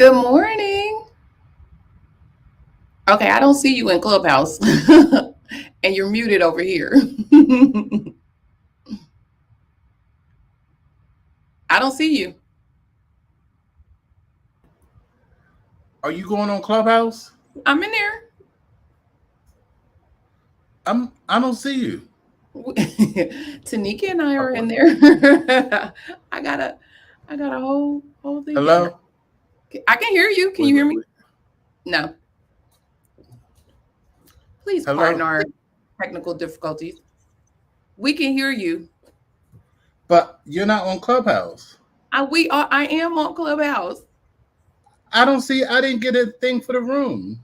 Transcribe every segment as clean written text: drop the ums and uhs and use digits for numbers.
Good morning. Okay, I don't see you in Clubhouse. And you're muted over here. I don't see you. Are you going on Clubhouse? I'm in there. I don't see you. Tanika and I are in there. I got a whole thing going. Hello? I can hear you. Can you hear me? Wait. No. Please pardon Hello? our technical difficulties. We can hear you. But you're not on Clubhouse. I am on Clubhouse. I didn't get a thing for the room.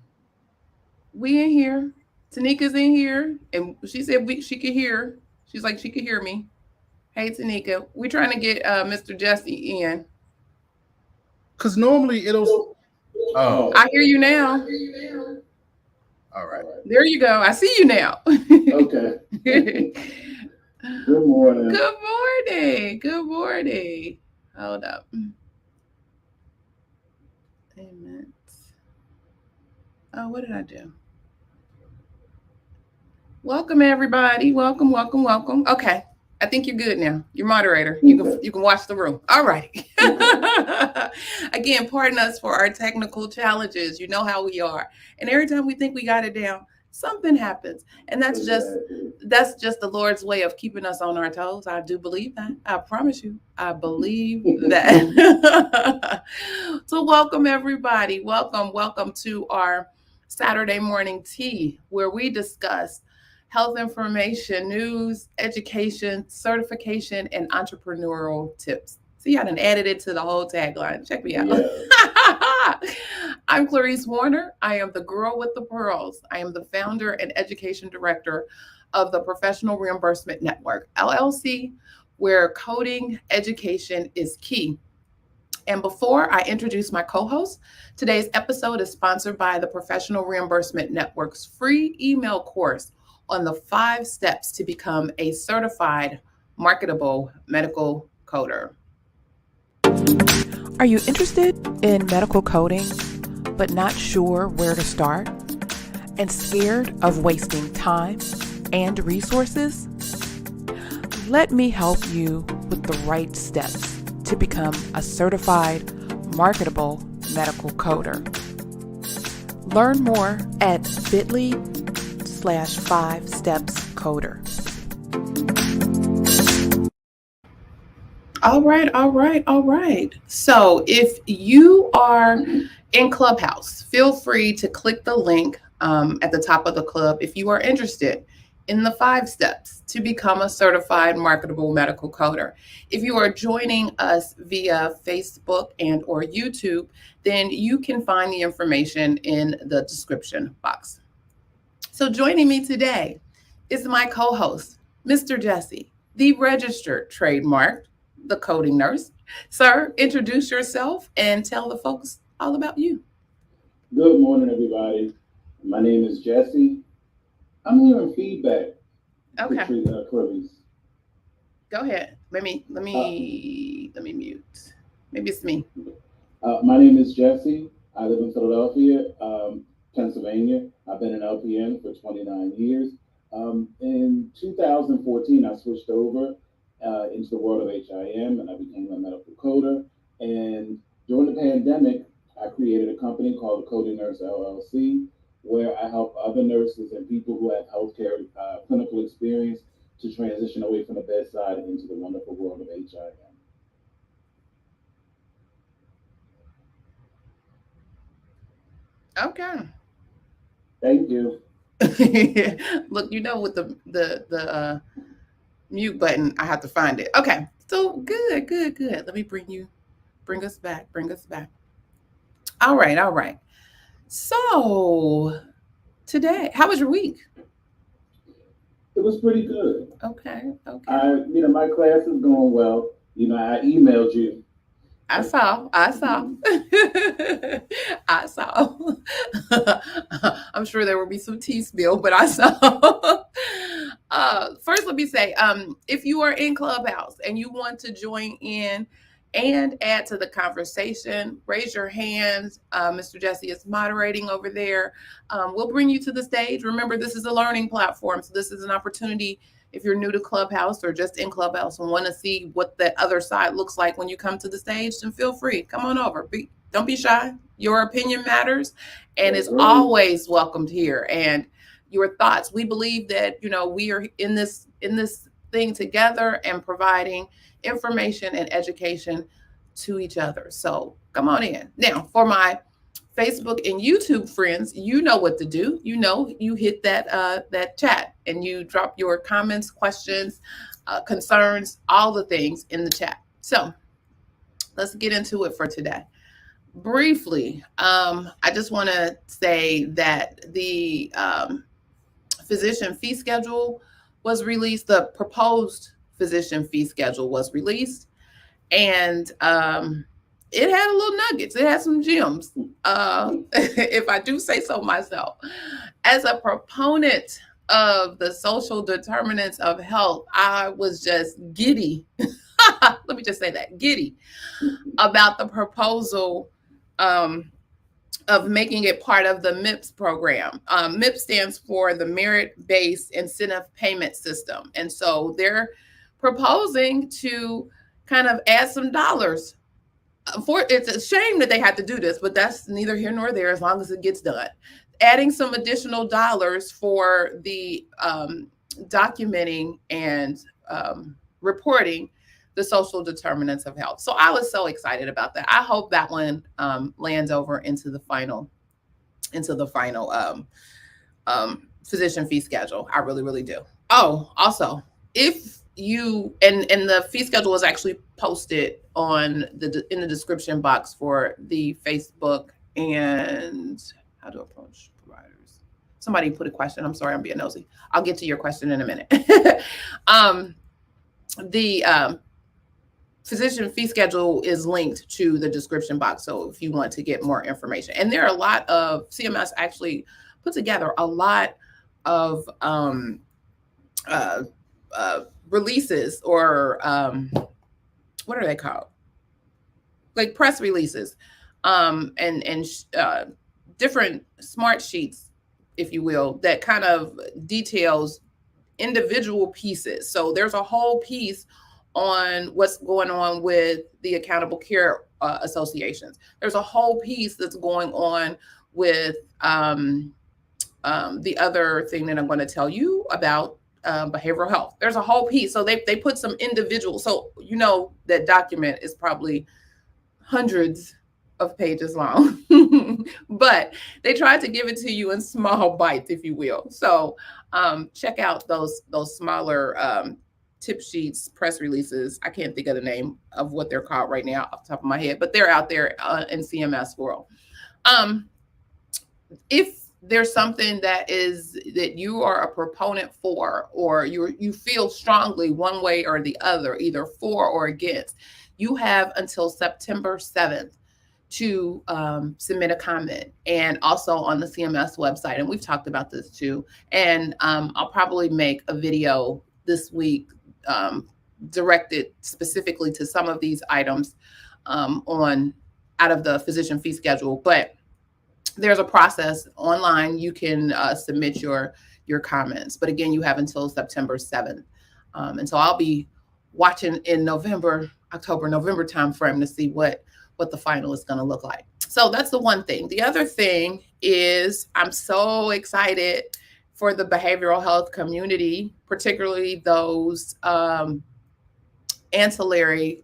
We in here. Tanika's in here, and she said she could hear. She's like she could hear me. Hey Tanika, we're trying to get Mr. Jesse in. Because normally it'll. Oh, I hear you now. all right. There you go. I see you now. Okay. Good Good morning. morning. Good morning. Hold up. Amen. Oh, what did I do? Welcome everybody. Welcome. Okay. I think you're good now. You're moderator. You can watch the room. All right. Again, pardon us for our technical challenges. You know how we are. And every time we think we got it down, something happens. And that's just the Lord's way of keeping us on our toes. I do believe that. I promise you. I believe that. So welcome everybody. Welcome to our Saturday morning tea where we discuss health information, news, education, certification, and entrepreneurial tips. See, I done added it to the whole tagline. Check me out. Yeah. I'm Clarice Warner. I am the girl with the pearls. I am the founder and education director of the Professional Reimbursement Network, LLC, where coding education is key. And before I introduce my co-host, today's episode is sponsored by the Professional Reimbursement Network's free email course on the 5 steps to become a certified marketable medical coder. Are you interested in medical coding, but not sure where to start? And scared of wasting time and resources? Let me help you with the right steps to become a certified marketable medical coder. Learn more at bit.ly/5stepscoder. All right. So if you are in Clubhouse, feel free to click the link at the top of the club if you are interested in the 5 steps to become a certified marketable medical coder. If you are joining us via Facebook and or YouTube, then you can find the information in the description box. So joining me today is my co-host, Mr. Jesse, the registered trademark, the coding nurse. Sir, introduce yourself and tell the folks all about you. Good morning, everybody. My name is Jesse. I'm hearing feedback. Okay. Clarice. Go ahead. Let me mute. Maybe it's me. My name is Jesse. I live in Philadelphia, Pennsylvania. I've been an LPN for 29 years. In 2014, I switched over into the world of HIM and I became a medical coder. And during the pandemic, I created a company called the Coding Nurse LLC, where I help other nurses and people who have healthcare clinical experience to transition away from the bedside into the wonderful world of HIM. Okay. Thank you. Look, with the mute button, I have to find it. Okay. So good. Let me bring us back. All right. So today, how was your week? It was pretty good. Okay. My class is going well. I emailed you. I saw. I'm sure there will be some tea spill, but I saw. First, let me say, if you are in Clubhouse and you want to join in and add to the conversation. Raise your hands. Mr. Jesse is moderating over there. We'll bring you to the stage. Remember, this is a learning platform, so this is an opportunity. If you're new to Clubhouse or just in Clubhouse and want to see what the other side looks like when you come to the stage, then feel free. Come on over. Don't be shy. Your opinion matters and is always welcomed here. And your thoughts. We believe that, we are in this thing together and providing information and education to each other. So come on in. Now, for my Facebook and YouTube friends, you know what to do. You hit that chat and you drop your comments, questions, concerns, all the things in the chat. So let's get into it for today. Briefly, I just want to say that the physician fee schedule was released. The proposed physician fee schedule was released, and it had a little nuggets. It had some gems, if I do say so myself. As a proponent of the social determinants of health, I was just giddy. Let me just say that, giddy about the proposal of making it part of the MIPS program. MIPS stands for the Merit-Based Incentive Payment System. And so they're proposing to kind of add some dollars. It's a shame that they had to do this, but that's neither here nor there as long as it gets done. Adding some additional dollars for the documenting and reporting the social determinants of health. So I was so excited about that. I hope that one lands over into the final physician fee schedule. I really, really do. Oh, also, if you and the fee schedule was actually posted in the description box for the Facebook and how to approach providers. Somebody put a question. I'm sorry, I'm being nosy. I'll get to your question in a minute. The physician fee schedule is linked to the description box. So if you want to get more information, and there are a lot of CMS actually put together a lot of releases or what are they called? Like press releases, and different smart sheets, if you will, that kind of details individual pieces. So there's a whole piece on what's going on with the accountable care associations. There's a whole piece that's going on with the other thing that I'm going to tell you about, behavioral health. There's a whole piece. So they put some individual. So that document is probably hundreds of pages long, but they tried to give it to you in small bites, if you will. So check out those smaller tip sheets, press releases. I can't think of the name of what they're called right now off the top of my head, but they're out there in CMS world. If there's something that you are a proponent for, or you feel strongly one way or the other, either for or against, you have until September 7th to submit a comment, and also on the CMS website. And we've talked about this too. And I'll probably make a video this week directed specifically to some of these items out of the physician fee schedule. But there's a process online. You can submit your comments. But again, you have until September 7th. And so I'll be watching in October-November timeframe to see what the final is going to look like. So that's the one thing. The other thing is I'm so excited for the behavioral health community, particularly those ancillary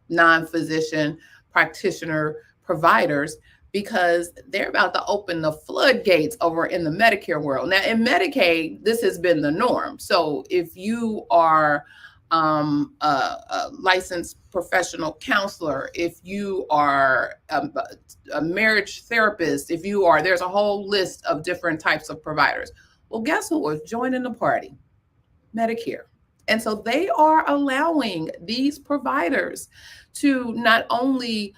non-physician practitioner providers, because they're about to open the floodgates over in the Medicare world. Now, in Medicaid, this has been the norm. So if you are a licensed professional counselor, if you are a marriage therapist, there's a whole list of different types of providers. Well, guess who was joining the party? Medicare. And so they are allowing these providers to not only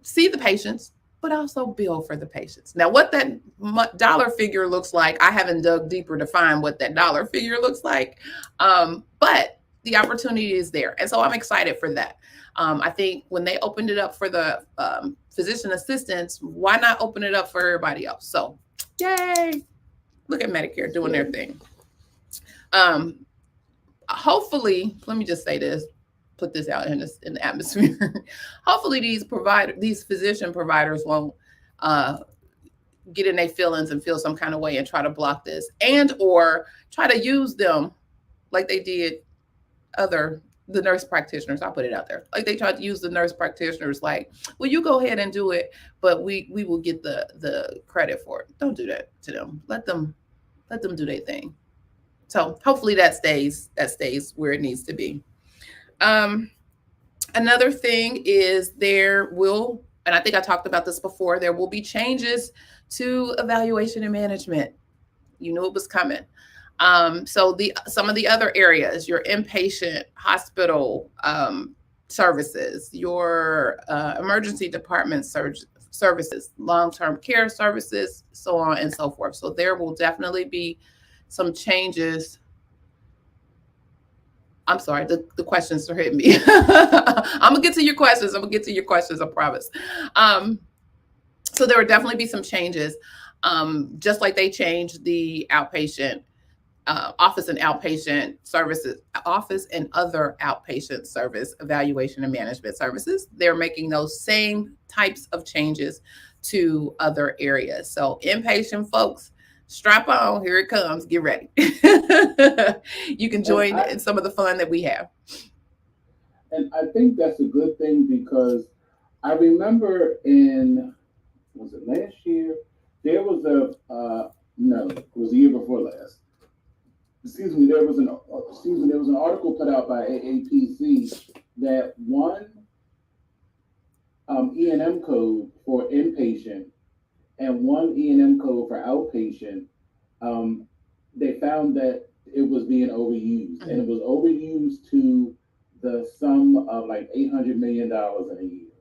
see the patients, but also bill for the patients. Now, what that dollar figure looks like, I haven't dug deeper to find what that dollar figure looks like. But the opportunity is there. And so I'm excited for that. I think when they opened it up for the physician assistants, why not open it up for everybody else? So yay, look at Medicare doing their thing. Hopefully, let me just say this, put this out in the atmosphere. Hopefully these physician providers won't get in their feelings and feel some kind of way and try to block this, and or try to use them like they did the nurse practitioners. I'll put it out there. Like they tried to use the nurse practitioners, like, well, you go ahead and do it, but we will get the credit for it. Don't do that to them. Let them do their thing. So hopefully that stays where it needs to be. Another thing is there will, and I think I talked about this before, there will be changes to evaluation and management. You knew it was coming. So some of the other areas, your inpatient hospital services, your emergency department services, long-term care services, so on and so forth. So there will definitely be some changes. I'm sorry, the questions are hitting me. I'm gonna get to your questions. I promise. So there will definitely be some changes, just like they changed the outpatient office and outpatient services, office and other outpatient service evaluation and management services. They're making those same types of changes to other areas. So inpatient folks, strap on, here it comes, get ready. You can join in some of the fun that we have. And I think that's a good thing, because I remember was it last year? There was no, it was the year before last. Excuse me, there was an article put out by AAPC that one E&M code for inpatient and one E&M code for outpatient, they found that it was being overused, and it was overused to the sum of like $800 million in a year.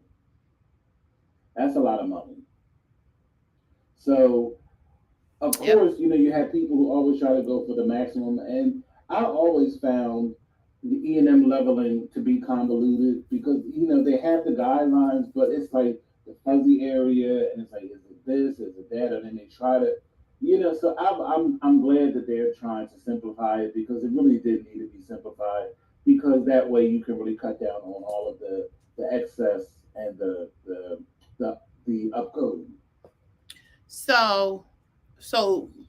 That's a lot of money. So, of course, you have people who always try to go for the maximum, and I always found the E&M leveling to be convoluted, because they have the guidelines, but it's like the fuzzy area, and it's like, is it this, is it that, and then they try to, So I'm glad that they're trying to simplify it, because it really did need to be simplified, because that way you can really cut down on all of the excess and the upcoding. So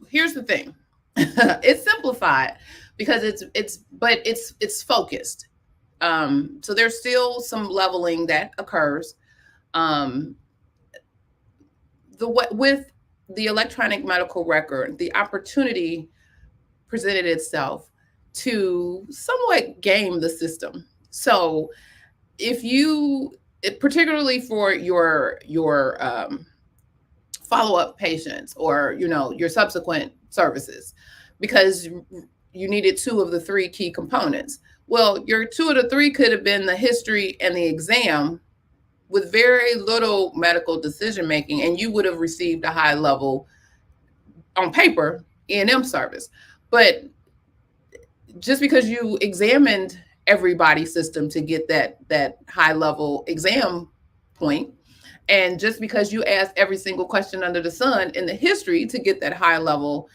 here's the thing. It's simplified because it's focused. So there's still some leveling that occurs. With the electronic medical record, the opportunity presented itself to somewhat game the system. So particularly for your follow-up patients, or your subsequent services, because you needed 2 of the 3 key components. Well, your 2 of the 3 could have been the history and the exam with very little medical decision making, and you would have received a high level on paper E&M service. But just because you examined everybody's system to get that high level exam point, and just because you asked every single question under the sun in the history to get that high level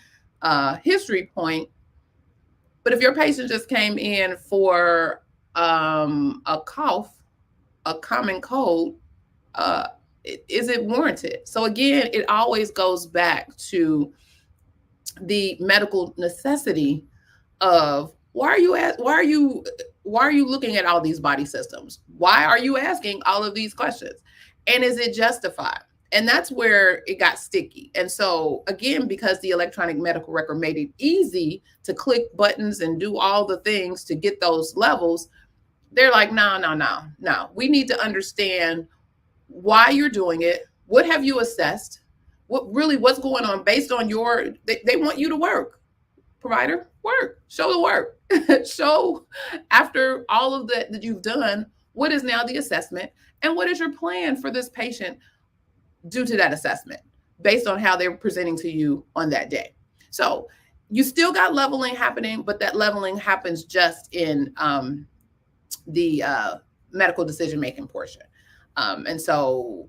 history point, but if your patient just came in for a cough, a common cold, is it warranted? So again, it always goes back to the medical necessity of why are you looking at all these body systems? Why are you asking all of these questions? And is it justified? And that's where it got sticky. And so again, because the electronic medical record made it easy to click buttons and do all the things to get those levels, they're like, no. We need to understand why you're doing it. What have you assessed? What's going on based on they want you to work. Provider, work. Show the work. Show, after all of that you've done, what is now the assessment, and what is your plan for this patient due to that assessment based on how they're presenting to you on that day. So you still got leveling happening, but that leveling happens just in the medical decision-making portion. And so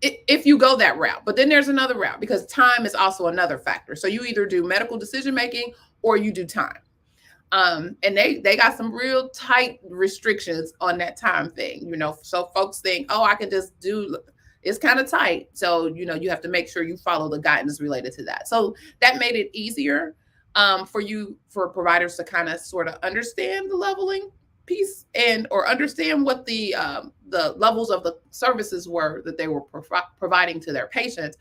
if you go that route, but then there's another route, because time is also another factor. So you either do medical decision-making or you do time. And they got some real tight restrictions on that time thing, so folks think, oh, I can just do, it's kind of tight. So, you have to make sure you follow the guidance related to that. So that made it easier for providers to kind of sort of understand the leveling piece or understand what the levels of the services were that they were providing to their patients.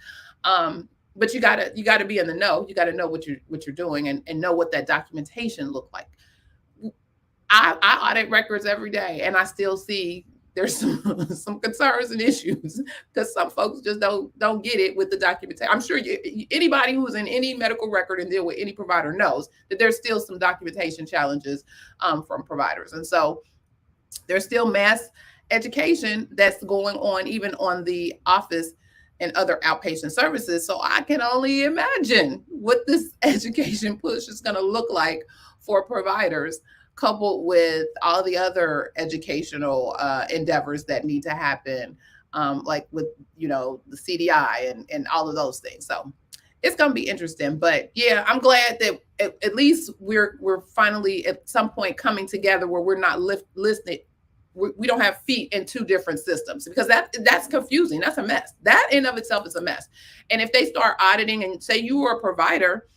But you gotta be in the know. You gotta know what you're doing and know what that documentation looked like. I audit records every day, and I still see there's some concerns and issues because some folks just don't get it with the documentation. I'm sure anybody who's in any medical record and deal with any provider knows that there's still some documentation challenges from providers, and so there's still mass education that's going on even on the office and other outpatient services. So I can only imagine what this education push is going to look like for providers, coupled with all the other educational endeavors that need to happen, like with, the CDI and all of those things. So it's going to be interesting. But yeah, I'm glad that at least we're finally at some point coming together where we're not listening. We don't have feet in two different systems, because that's confusing. That's a mess. That in of itself is a mess. And if they start auditing and say you are a provider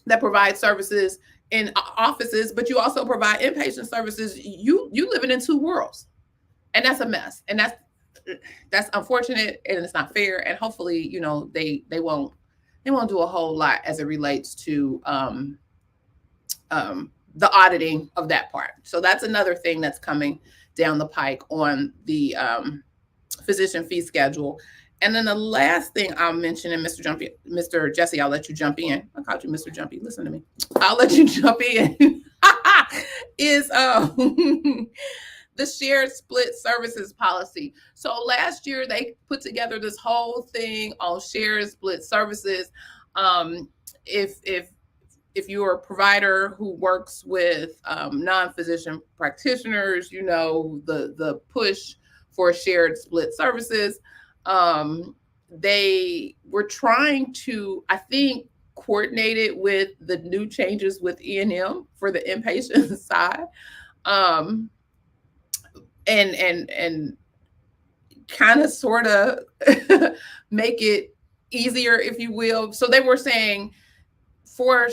that provides services in offices, but you also provide inpatient services, you living in two worlds, and that's a mess. And that's unfortunate, and it's not fair. And hopefully, they won't do a whole lot as it relates to the auditing of that part. So that's another thing that's coming down the pike on the physician fee schedule. And then the last thing I'll mention, and Mr. Jesse, I'll let you jump in. I called you Mr. Jumpy. Listen to me. I'll let you jump in. Is the shared split services policy. So last year they put together this whole thing on shared split services. If you're a provider who works with non-physician practitioners, the push for shared split services. They were trying to, I think, coordinate it with the new changes with E&M for the inpatient side, and kind of sort of make it easier, if you will. So they were saying for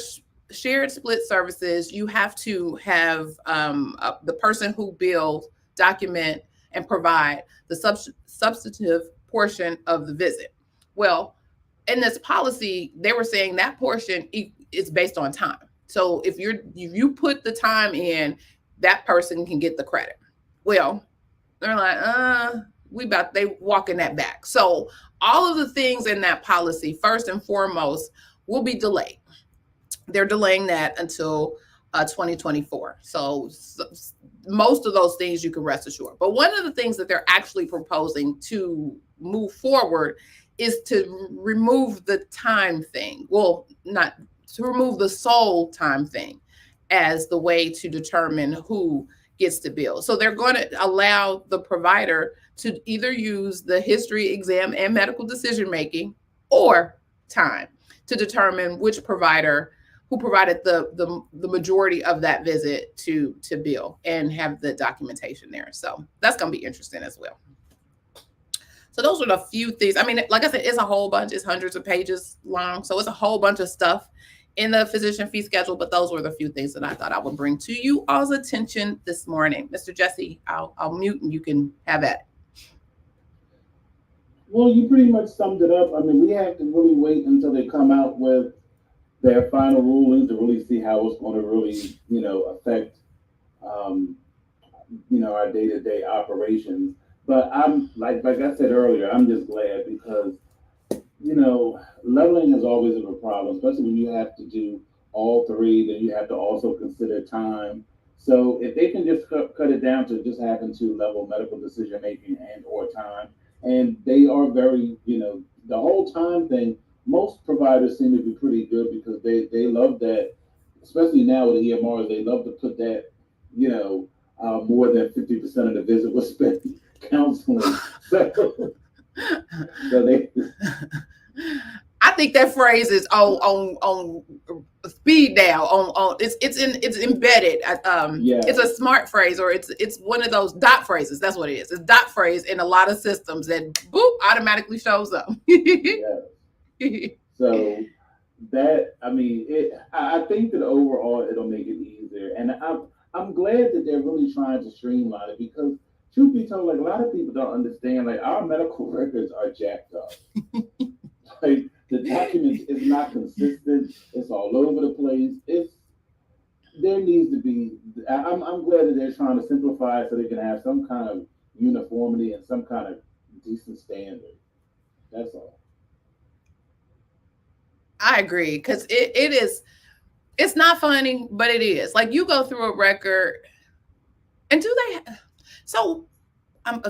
shared split services, you have to have the person who bills document and provide the substantive portion of the visit. Well, in this policy, they were saying that portion is based on time. So if you put the time in, that person can get the credit. Well, they're like, they walking that back. So all of the things in that policy, first and foremost, will be delayed. They're delaying that until 2024. So most of those things you can rest assured. But one of the things that they're actually proposing to move forward is to remove the time thing. Well, not to remove the sole time thing as the way to determine who gets to bill. So they're going to allow the provider to either use the history, exam, and medical decision making, or time to determine which provider who provided the majority of that visit to bill and have the documentation there. So that's going to be interesting as well. So those are the few things. I mean, like I said, it's a whole bunch. It's hundreds of pages long. So it's a whole bunch of stuff in the physician fee schedule. But those were the few things that I thought I would bring to you all's attention this morning. Mr. Jesse, I'll mute and you can have at it. Well, you pretty much summed it up. I mean, we have to really wait until they come out with their final rulings to really see how it's going to really, affect, our day-to-day operations. But I'm like I said earlier, I'm just glad because, leveling is always a problem, especially when you have to do all three, then you have to also consider time. So if they can just cut it down to just having to level medical decision making and or time, and they are very, the whole time thing most providers seem to be pretty good because they love that, especially now with the EMRs, they love to put that, more than 50% of the visit was spent counseling. So they. I think that phrase is on speed dial. On it's embedded. It's a smart phrase, or it's one of those dot phrases. That's what it is. It's dot phrase in a lot of systems that boop automatically shows up. So that, I think that overall it'll make it easier, and I'm glad that they're really trying to streamline it, because truth be told, like, a lot of people don't understand, like, our medical records are jacked up. Like, the document is not consistent. It's all over the place. There needs to be. I'm glad that they're trying to simplify it so they can have some kind of uniformity and some kind of decent standard. That's all. I agree, because it is. It's not funny, but it is. Like, you go through a record, and do they? So,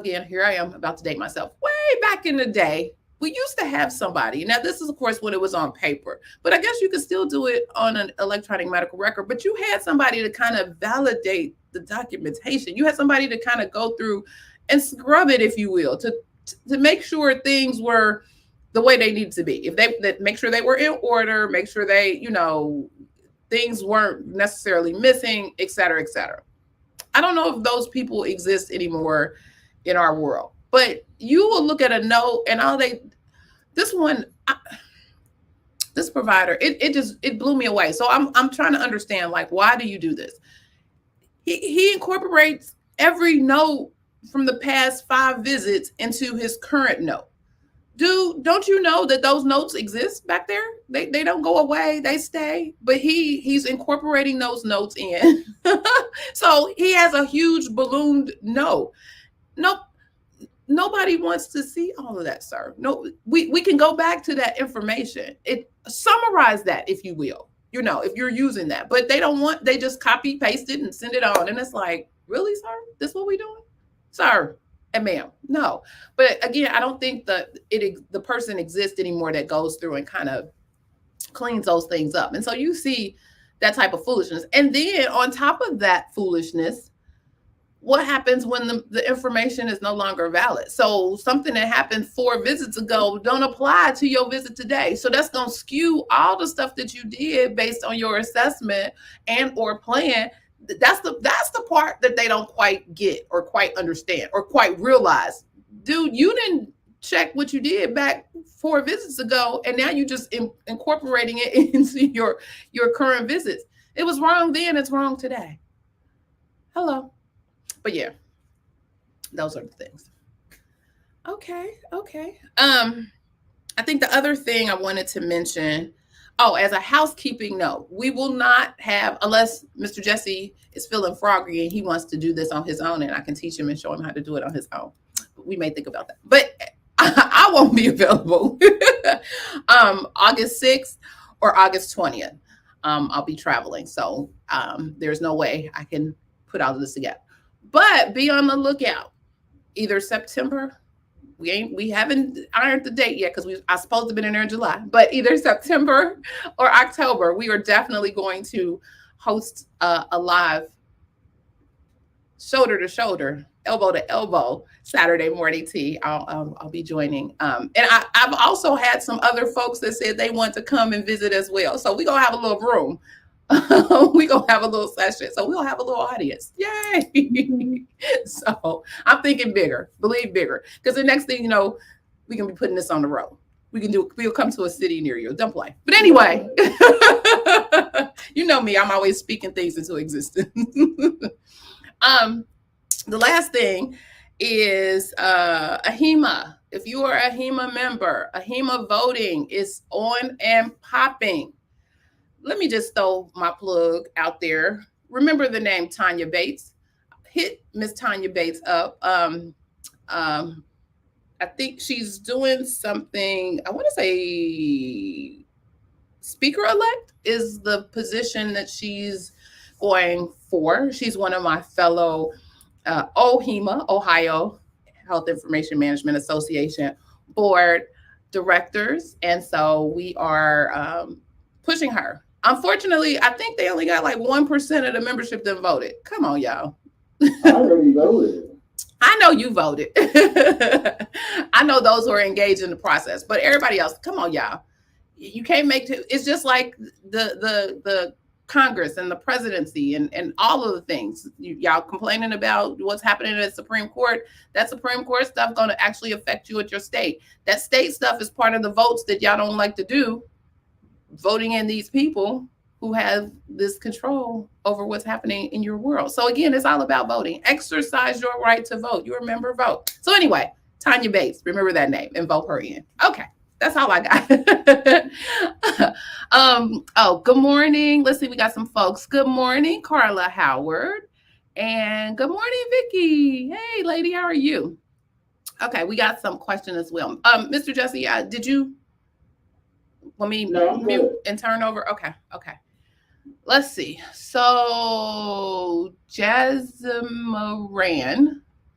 here I am about to date myself. Way back in the day, we used to have somebody. Now, this is, of course, when it was on paper, but I guess you could still do it on an electronic medical record. But you had somebody to kind of validate the documentation. You had somebody to kind of go through and scrub it, if you will, to make sure things were the way they needed to be. If they make sure they were in order, make sure they, things weren't necessarily missing, et cetera, et cetera. I don't know if those people exist anymore in our world, but you will look at a note and this provider, it blew me away. So I'm trying to understand, like, why do you do this? He incorporates every note from the past 5 visits into his current note. Dude, don't you know that those notes exist back there? They don't go away, they stay. But he's incorporating those notes in. So he has a huge ballooned note. Nope. Nobody wants to see all of that, sir. No, we can go back to that information. Summarize that, if you will, if you're using that. But they just copy, paste it, and send it on. And it's like, really, sir? This what we doing? Sir and ma'am, no. But again, I don't think the person exists anymore that goes through and kind of cleans those things up. And so you see that type of foolishness. And then on top of that foolishness, what happens when the information is no longer valid? So something that happened 4 visits ago don't apply to your visit today. So that's going to skew all the stuff that you did based on your assessment and or plan. That's the part that they don't quite get or quite understand or quite realize. Dude, you didn't check what you did back 4 visits ago, and now you just incorporating it into your current visits. It was wrong then, it's wrong today. Hello. But yeah, those are the things. Okay. I think the other thing I wanted to mention, as a housekeeping note, we will not have, unless Mr. Jesse is feeling froggy and he wants to do this on his own, and I can teach him and show him how to do it on his own. We may think about that. But I won't be available August 6th or August 20th. I'll be traveling. So there's no way I can put all of this together. But be on the lookout. Either September, we haven't ironed the date yet because I supposed to have been in there in July, but either September or October, we are definitely going to host a live shoulder to shoulder, elbow to elbow Saturday morning tea. I'll be joining. And I've also had some other folks that said they want to come and visit as well. So we're going to have a little room. We're going to have a little session. So we'll have a little audience. Yay. So I'm thinking bigger, believe bigger. Because the next thing you know, we can be putting this on the road. We'll come to a city near you. Don't play. But anyway, you know me, I'm always speaking things into existence. The last thing is AHIMA. If you are a AHIMA member, AHIMA voting is on and popping. Let me just throw my plug out there. Remember the name Tanya Bates. Hit Miss Tanya Bates up. I think she's doing something, I want to say speaker elect is the position that she's going for. She's one of my fellow OHIMA, Ohio Health Information Management Association board directors, and so we are pushing her. Unfortunately, I think they only got like 1% of the membership that voted. Come on, y'all. I already voted. I know you voted. I know those who are engaged in the process, but everybody else, come on, y'all. You can't make it. It's just like the Congress and the presidency and all of the things. Y'all complaining about what's happening at the Supreme Court. That Supreme Court stuff going to actually affect you at your state. That state stuff is part of the votes that y'all don't like to do, voting in these people who have this control over what's happening in your world. So again, it's all about voting. Exercise your right to vote. You remember, vote. So anyway, Tanya Bates, remember that name and vote her in. Okay. That's all I got. Oh, good morning. Let's see, we got some folks. Good morning, Carla Howard. And good morning, Vicky. Hey, lady, how are you? Okay, we got some question as well. Mr. Jesse, did you let me mute and turn over? Okay. Let's see. So Jasmaran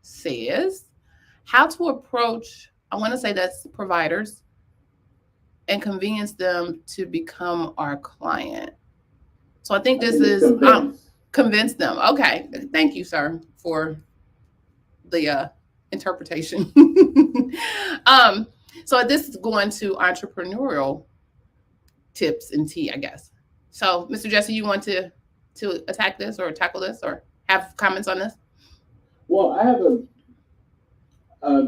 says, how to approach, I want to say that's providers, and convince them to become our client. So I think this is convince them. Okay. Thank you, sir, for the interpretation. So this is going to entrepreneurial tips and tea, I guess. So, Mr. Jesse, you want to attack this or tackle this or have comments on this? Well, I have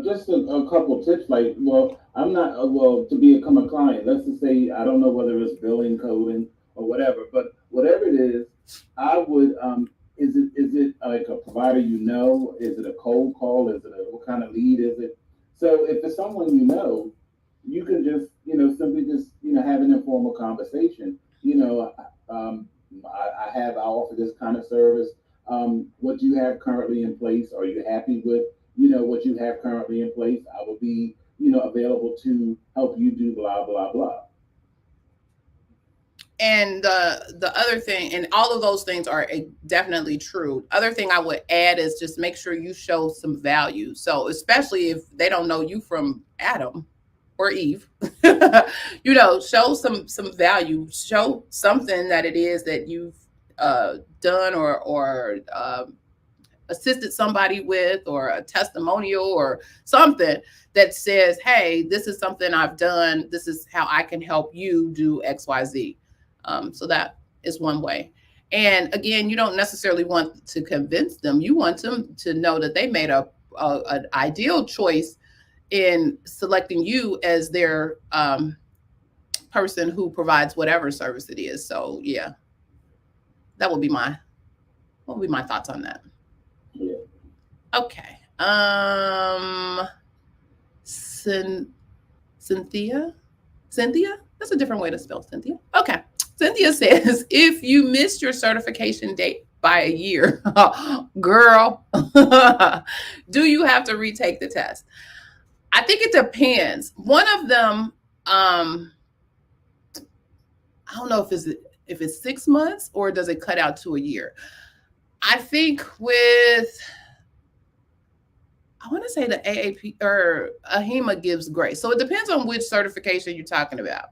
just a couple tips. Like, well, I'm not to become a client. Let's just say I don't know whether it's billing, coding, or whatever. But whatever it is, I would. Is it like a provider you know? Is it a cold call? Is it what kind of lead is it? So if it's someone you know, you can just simply just have an informal conversation. I offer this kind of service. What do you have currently in place? Are you happy with what you have currently in place? I will be available to help you do blah blah blah. And the other thing, and all of those things are definitely true. Other thing I would add is just make sure you show some value. So especially if they don't know you from Adam or Eve, show some value, show something that it is that you've done or assisted somebody with, or a testimonial or something that says, hey, this is something I've done. This is how I can help you do XYZ. So that is one way. And again, you don't necessarily want to convince them. You want them to know that they made an ideal choice in selecting you as their person who provides whatever service it is. So yeah, that would be my thoughts on that. Yeah. Okay. Cynthia? That's a different way to spell Cynthia. Okay. Cynthia says, if you missed your certification date by a year, girl, do you have to retake the test? I think it depends. One of them, I don't know if it's 6 months or does it cut out to a year. I think I want to say the AAP or AHIMA gives grace. So it depends on which certification you're talking about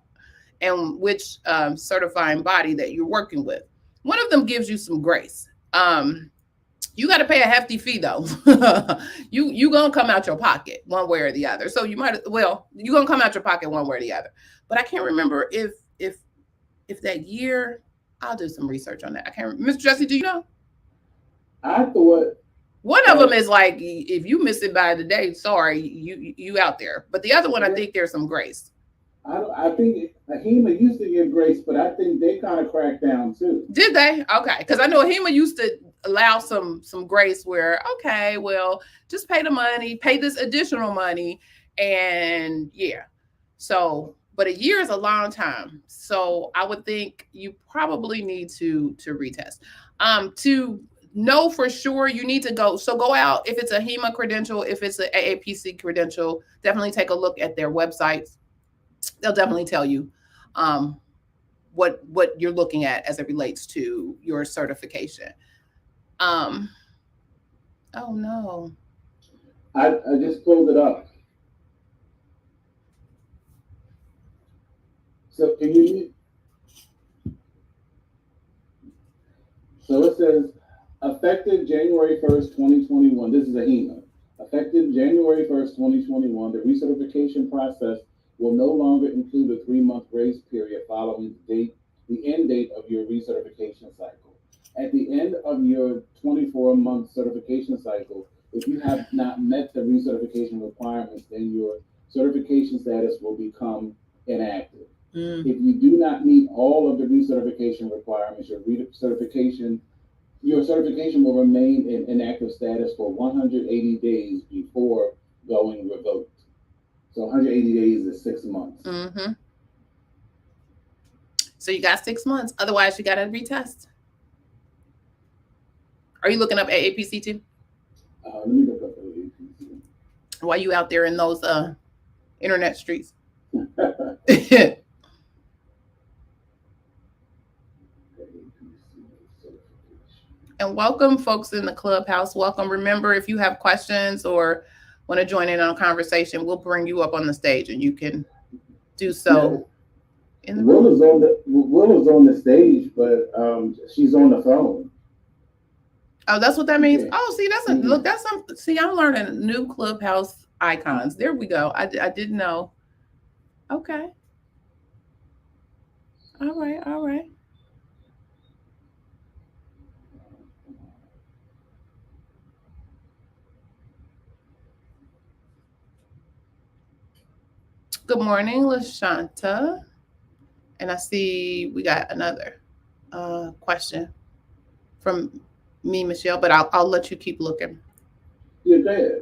and which certifying body that you're working with. One of them gives you some grace. You got to pay a hefty fee though. you gonna come out your pocket one way or the other. So you gonna come out your pocket one way or the other. But I can't remember if that year. I'll do some research on that. I can't remember. Mr. Jesse, do you know? I thought one of them is like, if you miss it by the day, sorry, you out there. But the other one, I think there's some grace. I think AHIMA used to give grace, but I think they kind of cracked down too. Did they? Okay, because I know AHIMA used to allow some grace where, okay, well, just pay the money, pay this additional money, and yeah. So, but a year is a long time. So I would think you probably need to retest. To know for sure, you need to go out. If it's a HEMA credential, if it's an AAPC credential, definitely take a look at their websites. They'll definitely tell you what you're looking at as it relates to your certification. Oh no. I just pulled it up. So can you? So it says, effective January 1st, 2021. This is a HEMA. Effective January 1st, 2021, the recertification process will no longer include a 3-month grace period following the end date of your recertification cycle. At the end of your 24-month certification cycle, if you have not met the recertification requirements, then your certification status will become inactive. If you do not meet all of the recertification requirements, your certification will remain in inactive status for 180 days before going revoked. So 180 days is 6 months. Mm-hmm. So you got 6 months. Otherwise, you got to retest. Are you looking up AAPC too? Let me look up AAPC. While you out there in those internet streets. And welcome, folks in the Clubhouse. Welcome. Remember, if you have questions or want to join in on a conversation, we'll bring you up on the stage and you can do so. Yeah. Will is on the stage, but she's on the phone. Oh, that's what that means. Yeah. Oh, see, that's a look. That's some. See, I'm learning new Clubhouse icons. There we go. I didn't know. Okay. All right. All right. Good morning, LaShanta. And I see we got another question from me, Michelle, but I'll let you keep looking. Yeah, go ahead.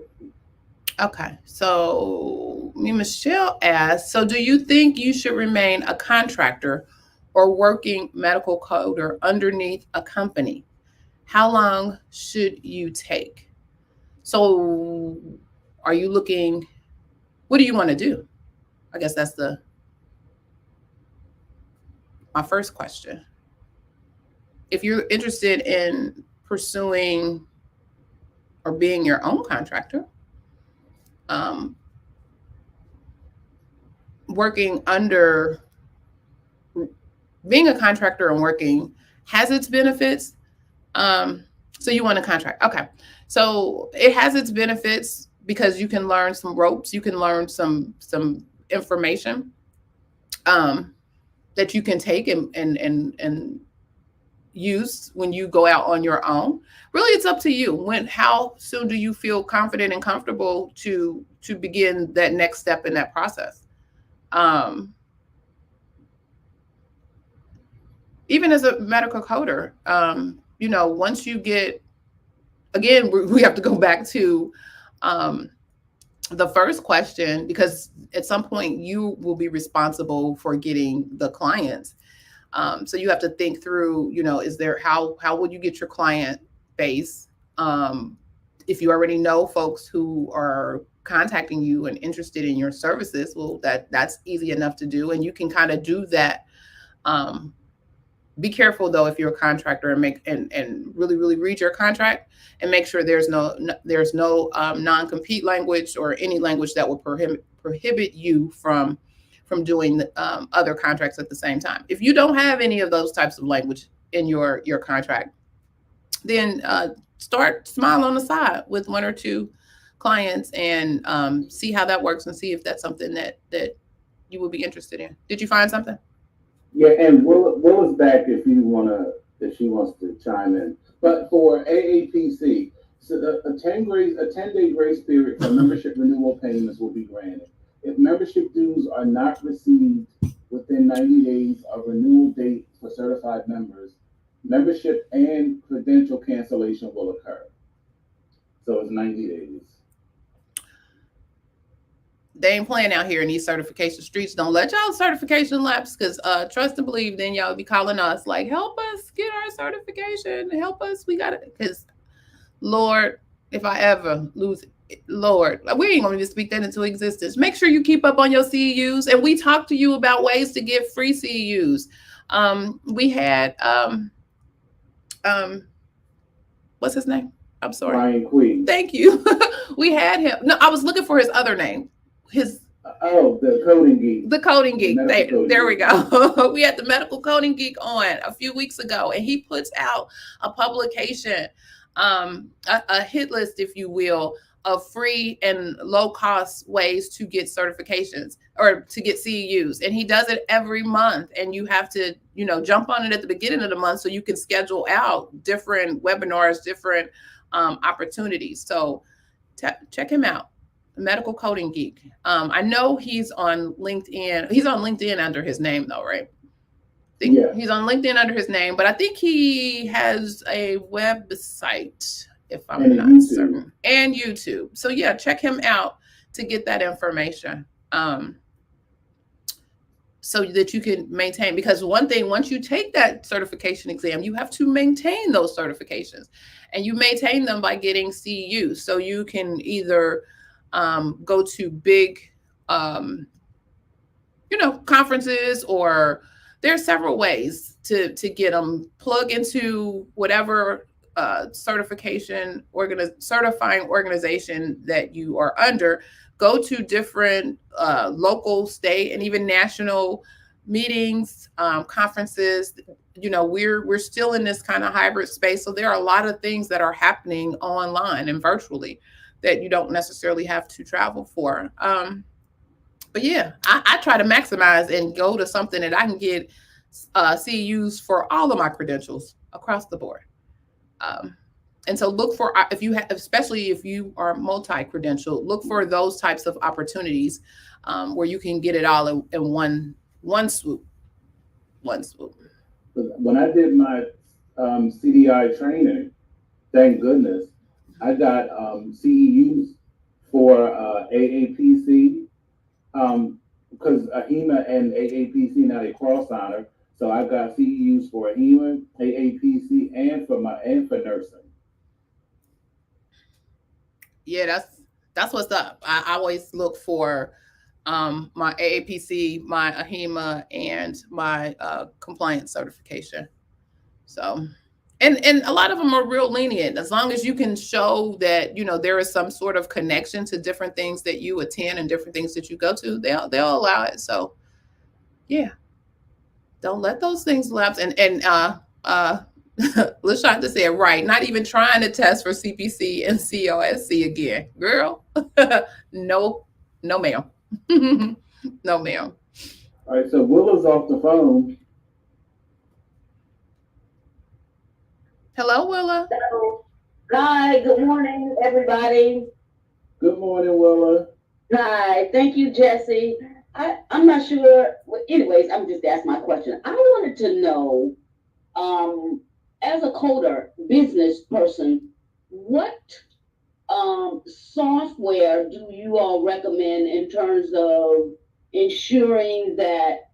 Okay, so me, Michelle asked, so do you think you should remain a contractor or working medical coder underneath a company? How long should you take? So are you looking, what do you want to do? I guess that's my first question. If you're interested in pursuing or being your own contractor, working under, being a contractor and working has its benefits. So you want to contract. Okay. So it has its benefits because you can learn some ropes. You can learn some information that you can take and use when you go out on your own. Really, it's up to you. How soon do you feel confident and comfortable to begin that next step in that process? Even as a medical coder, once you get, again, we have to go back to the first question, because at some point you will be responsible for getting the clients. So you have to think through, how would you get your client base? If you already know folks who are contacting you and interested in your services, well, that's easy enough to do. And you can kind of do that. Be careful though, if you're a contractor, and really, really read your contract and make sure there's no non-compete language or any language that will prohibit you from doing other contracts at the same time. If you don't have any of those types of language in your contract, then start small on the side with 1 or 2 clients and see how that works and see if that's something that you would be interested in. Did you find something? Yeah, and Will is back if she wants to chime in. But for AAPC, so a 10-day grace period for membership renewal payments will be granted. If membership dues are not received within 90 days of renewal date for certified members, membership and credential cancellation will occur. So it's 90 days. They ain't playing out here in these certification streets. Don't let y'all certification lapse, because trust and believe, then y'all be calling us like, help us get our certification. Help us. We got it. Because Lord, if I ever lose it, Lord, we ain't going to even speak that into existence. Make sure you keep up on your CEUs. And we talked to you about ways to get free CEUs. We had, what's his name? I'm sorry. Ryan Queen. Thank you. We had him. No, I was looking for his other name. Oh, the Coding Geek. The Coding Geek. There we Geek. go. We had the Medical Coding Geek on a few weeks ago, and he puts out a publication, a hit list, if you will, of free and low cost ways to get certifications or to get CEUs. And he does it every month. And you have to, jump on it at the beginning of the month so you can schedule out different webinars, different opportunities. So check him out. Medical Coding Geek. I know he's on LinkedIn. He's on LinkedIn under his name though, right? Yeah. He's on LinkedIn under his name, but I think he has a website, if I'm not certain, and YouTube. So yeah, check him out to get that information. So that you can maintain, because one thing, once you take that certification exam, you have to maintain those certifications, and you maintain them by getting CEUs. So you can either go to big, conferences, or there are several ways to get them. Plug into whatever certifying organization that you are under. Go to different local, state, and even national meetings, conferences. We're still in this kind of hybrid space, so there are a lot of things that are happening online and virtually that you don't necessarily have to travel for. But yeah, I try to maximize and go to something that I can get CEUs for all of my credentials across the board. And so look for, especially if you are multi-credential, look for those types of opportunities where you can get it all in one swoop. When I did my CDI training, thank goodness, I got CEUs for AAPC, because AHIMA and AAPC now they cross honor. So I got CEUs for AHIMA, AAPC, and for nursing. Yeah, that's what's up. I always look for my AAPC, my AHIMA, and my compliance certification. So, and a lot of them are real lenient. As long as you can show that, there is some sort of connection to different things that you attend and different things that you go to, they'll allow it. So yeah, don't let those things lapse. And LaShonda said, right, not even trying to test for CPC and COSC again. Girl, no ma'am. No ma'am. All right, so Willa's off the phone. Hello, Willa. Hello. Hi, good morning, everybody. Good morning, Willa. Hi, thank you, Jesse. I'm not sure. Well, anyways, I'm just asking my question. I wanted to know, as a coder, business person, what software do you all recommend in terms of ensuring that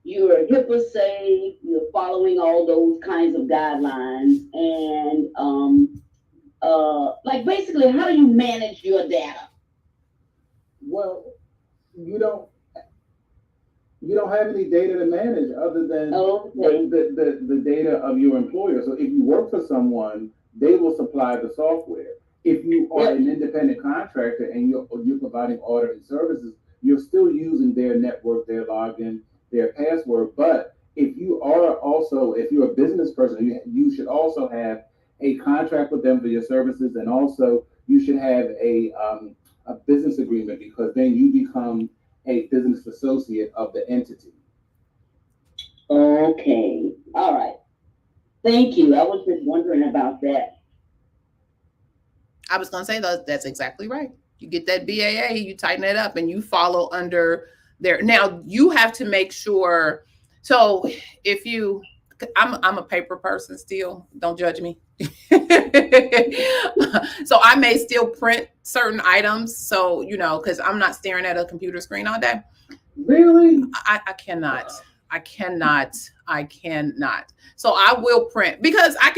you're HIPAA safe, you're following all those kinds of guidelines, and like basically, how do you manage your data? Well, you don't have any data to manage other than the data of your employer. So if you work for someone, they will supply the software. If you are an independent contractor and you're providing auditing services, you're still using their network, their login, their password. But if you're a business person, you should also have a contract with them for your services, and also you should have a business agreement, because then you become a business associate of the entity. Okay, all right. Thank you. I was just wondering about that. I was going to say that's exactly right. You get that BAA, you tighten it up, and you follow under there. Now you have to make sure. So if I'm a paper person still, don't judge me. So I may still print certain items. So, because I'm not staring at a computer screen all day. Really? I cannot. So I will print, because I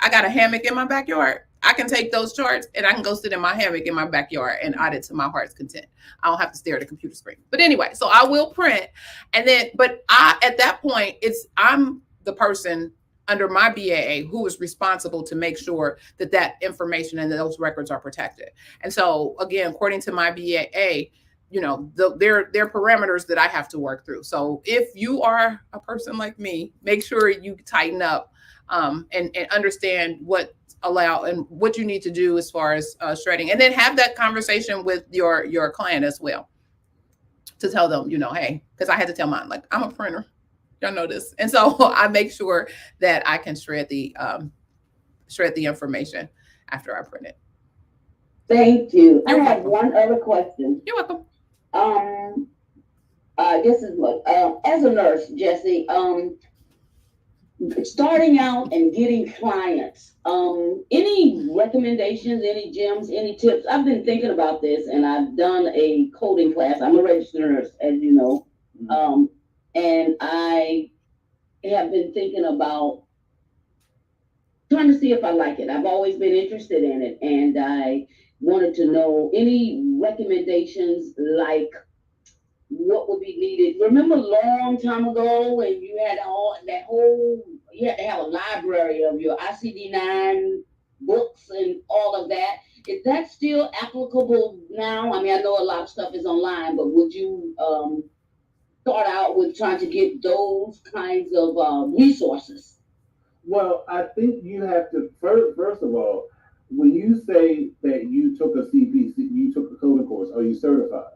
got a hammock in my backyard. I can take those charts and I can go sit in my hammock in my backyard and audit to my heart's content. I don't have to stare at a computer screen. But anyway, so I will print. And then, at that point, I'm the person under my BAA who is responsible to make sure that information and those records are protected. And so again, according to my BAA, their parameters that I have to work through. So if you are a person like me, make sure you tighten up and understand what allow and what you need to do as far as shredding, and then have that conversation with your client as well to tell them, hey, because I had to tell mine, like, I'm a printer, y'all know this, and so I make sure that I can shred the information after I print it. Thank you. I have one other question. You're welcome. This is what, as a nurse, Jesse, starting out and getting clients, any recommendations, any gems, any tips? I've been thinking about this, and I've done a coding class. I'm a registered nurse, as you know, and I have been thinking about trying to see if I like it. I've always been interested in it, and I wanted to know any recommendations, like what would be needed. Remember a long time ago when you had you had to have a library of your ICD-9 books and all of that. Is that still applicable now? I mean, I know a lot of stuff is online, but would you start out with trying to get those kinds of resources? Well, I think you have to, first of all, when you say that you took a CPC, you took a coding course, are you certified?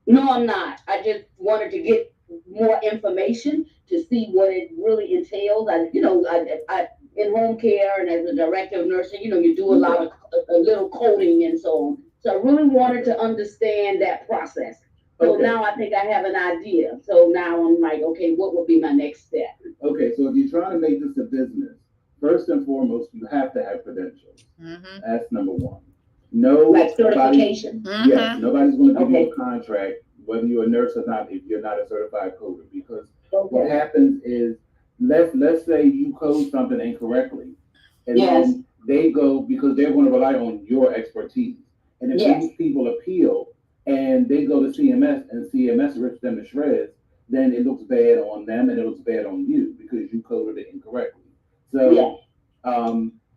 No, I'm not. I just wanted to get more information to see what it really entails. I in home care and as a director of nursing, you do a lot of a little coding and so on. So I really wanted to understand that process. So now I think I have an idea. So now I'm like, okay, what would be my next step? Okay, so if you're trying to make this a business, first and foremost, you have to have credentials. Mm-hmm. That's number one. No, like certification. Yes, nobody's going to give you a contract, whether you're a nurse or not, if you're not a certified coder. Because what happens is, let's say you code something incorrectly, and then they go, because they're going to rely on your expertise. And if these people appeal and they go to CMS and CMS rips them to shreds, then it looks bad on them and it looks bad on you because you coded it incorrectly. So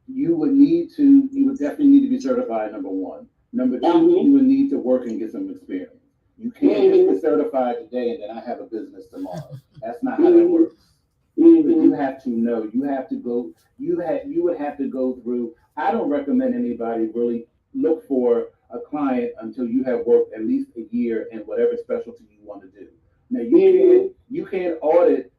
you would definitely need to be certified, number one. Number two, you would need to work and get some experience. You can't just get certified today and then I have a business tomorrow. That's not how that works. You have to know, you would have to go through, I don't recommend anybody really look for a client until you have worked at least a year in whatever specialty you want to do. Now you can't audit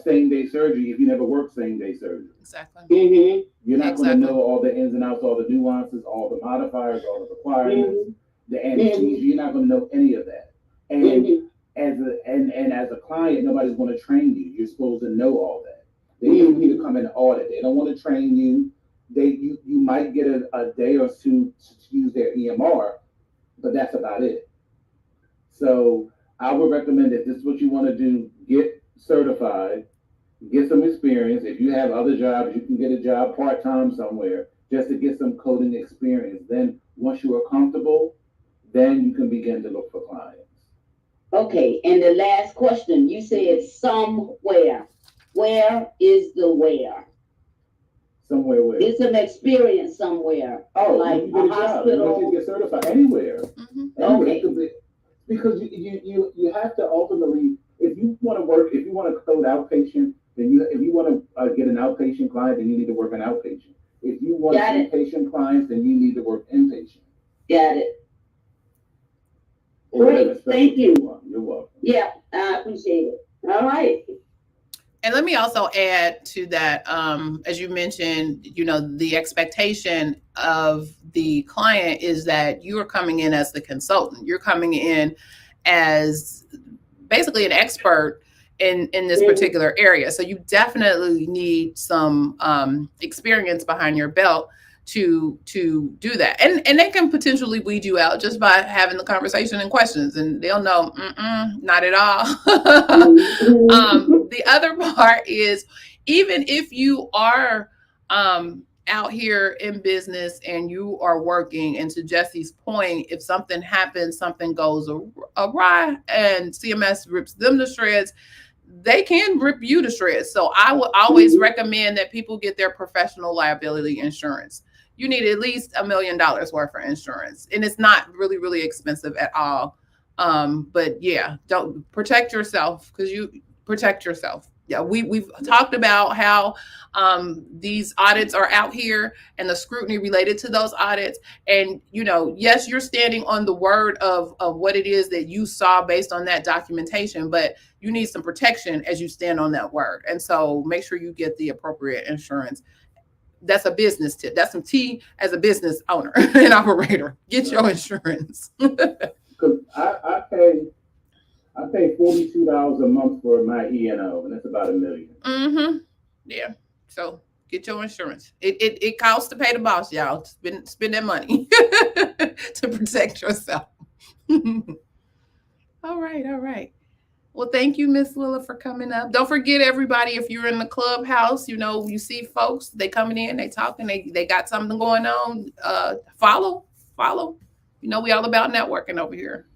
same-day surgery if you never worked same-day surgery. Exactly. You're not going to know all the ins and outs, all the nuances, all the modifiers, all the requirements, the anesthesia. You're not going to know any of that. And as a client, nobody's going to train you. You're supposed to know all that. They need you to come in and audit. They don't want to train you. You might get a day or two to use their EMR, but that's about it. So I would recommend, if this is what you want to do, get certified, get some experience. If you have other jobs, you can get a job part-time somewhere just to get some coding experience. Then once you are comfortable, then you can begin to look for clients. Okay, and the last question, you said somewhere. Where is the where? Somewhere where? It's an experience somewhere. Oh, like a hospital. You get certified anywhere. Okay. Because you have to ultimately, if you want to code outpatient, then if you want to get an outpatient client, then you need to work an outpatient. If you want inpatient clients, then you need to work inpatient. Got it. Great, thank you. You're welcome. Yeah, I appreciate it. All right. And let me also add to that, as you mentioned, the expectation of the client is that you are coming in as the consultant. You're coming in as basically an expert in this particular area. So you definitely need some experience behind your belt to do that. And they can potentially weed you out just by having the conversation and questions, and they'll know, not at all. The other part is, even if you are out here in business and you are working, and to Jesse's point, if something happens, something goes awry and CMS rips them to shreds, they can rip you to shreds. So I would always recommend that people get their professional liability insurance. You need at least $1 million worth of insurance, and it's not really, really expensive at all. But yeah, don't protect yourself, because you protect yourself. Yeah, we've talked about how these audits are out here and the scrutiny related to those audits. And, yes, you're standing on the word of what it is that you saw based on that documentation, but you need some protection as you stand on that word. And so make sure you get the appropriate insurance. That's a business tip. That's some tea as a business owner and operator. Get your insurance. Because I pay $42 a month for my E&O, and that's about $1 million. Mm-hmm. Yeah. So get your insurance. It costs to pay the boss, y'all. Spend that money to protect yourself. All right. Well, thank you, Miss Willa, for coming up. Don't forget, everybody, if you're in the Clubhouse, you see folks, they coming in, they talking, they got something going on. Follow. We all about networking over here.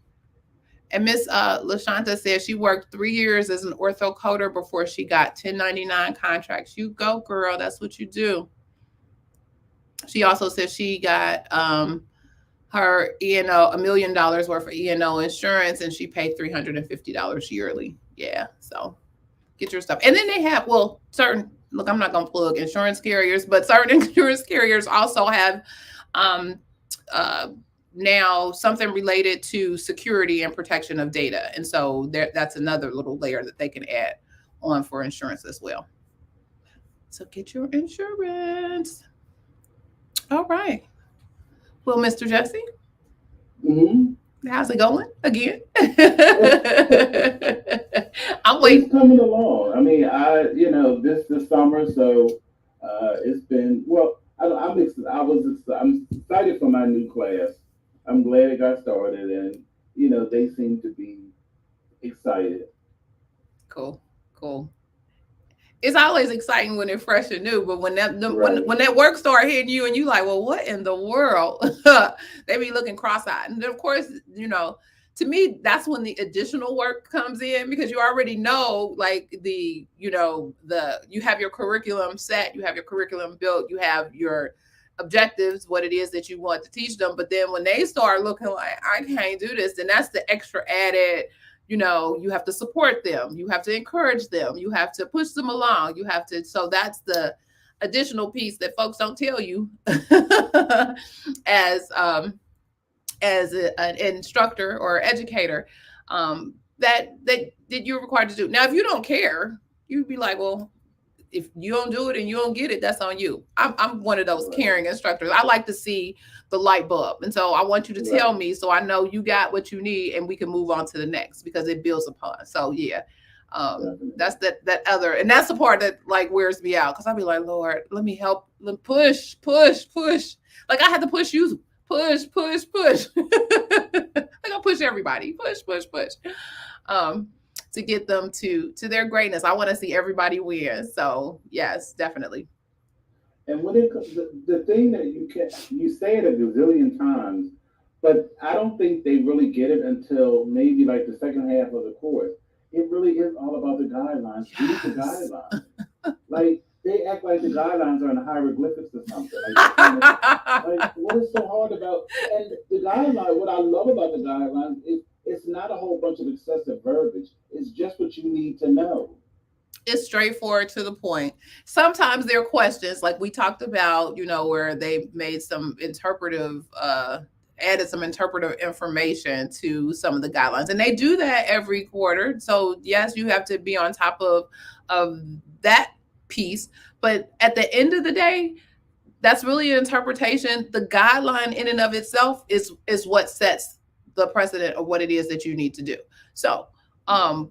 And Miss LaShanta says she worked 3 years as an ortho coder before she got 1099 contracts. You go, girl. That's what you do. She also says she got her E&O, $1 million worth of E&O insurance, and she paid $350 yearly. Yeah, so get your stuff. And then they have, certain, look, I'm not going to plug insurance carriers, but certain insurance carriers also have now something related to security and protection of data. And so that's another little layer that they can add on for insurance as well. So get your insurance. All right. Well, Mr. Jesse, how's it going again? I'm waiting. It's coming along. I mean, this summer, so it's been, I'm excited for my new class. I'm glad it got started, and they seem to be excited. Cool. It's always exciting when it's fresh and new, but when that work start hitting you and you like, well, what in the world? They be looking cross-eyed. And of course, to me, that's when the additional work comes in, because you already know, like you have your curriculum set, you have your curriculum built, you have your objectives, what it is that you want to teach them. But then when they start looking like, I can't do this, then that's the extra added. You have to support them. You have to encourage them. You have to push them along. So that's the additional piece that folks don't tell you as an instructor or educator, that you're required to do. Now, if you don't care, you'd be like, well, if you don't do it and you don't get it, that's on you. I'm one of those caring instructors. I like to see the light bulb. And so I want you to tell me, so I know you got what you need and we can move on to the next, because it builds upon. So yeah, that's that other, and that's the part that like wears me out, because I'll be like, Lord, let me help, push. Like I had to push you, push. Like I push everybody, push. To get them to their greatness. I want to see everybody win. So yes, definitely. And when it comes, the thing that you say it a gazillion times, but I don't think they really get it until maybe like the second half of the course. It really is all about the guidelines. Yes. Read the guidelines. Like they act like the guidelines are in hieroglyphics or something. Like what is so hard about? And the guideline, what I love about the guidelines is it's not a whole bunch of excessive verbiage. It's just what you need to know. It's straightforward to the point. Sometimes there are questions like we talked about, where they made some added some interpretive information to some of the guidelines. And they do that every quarter. So yes, you have to be on top of that piece. But at the end of the day, that's really an interpretation. The guideline in and of itself is what sets the precedent of what it is that you need to do. So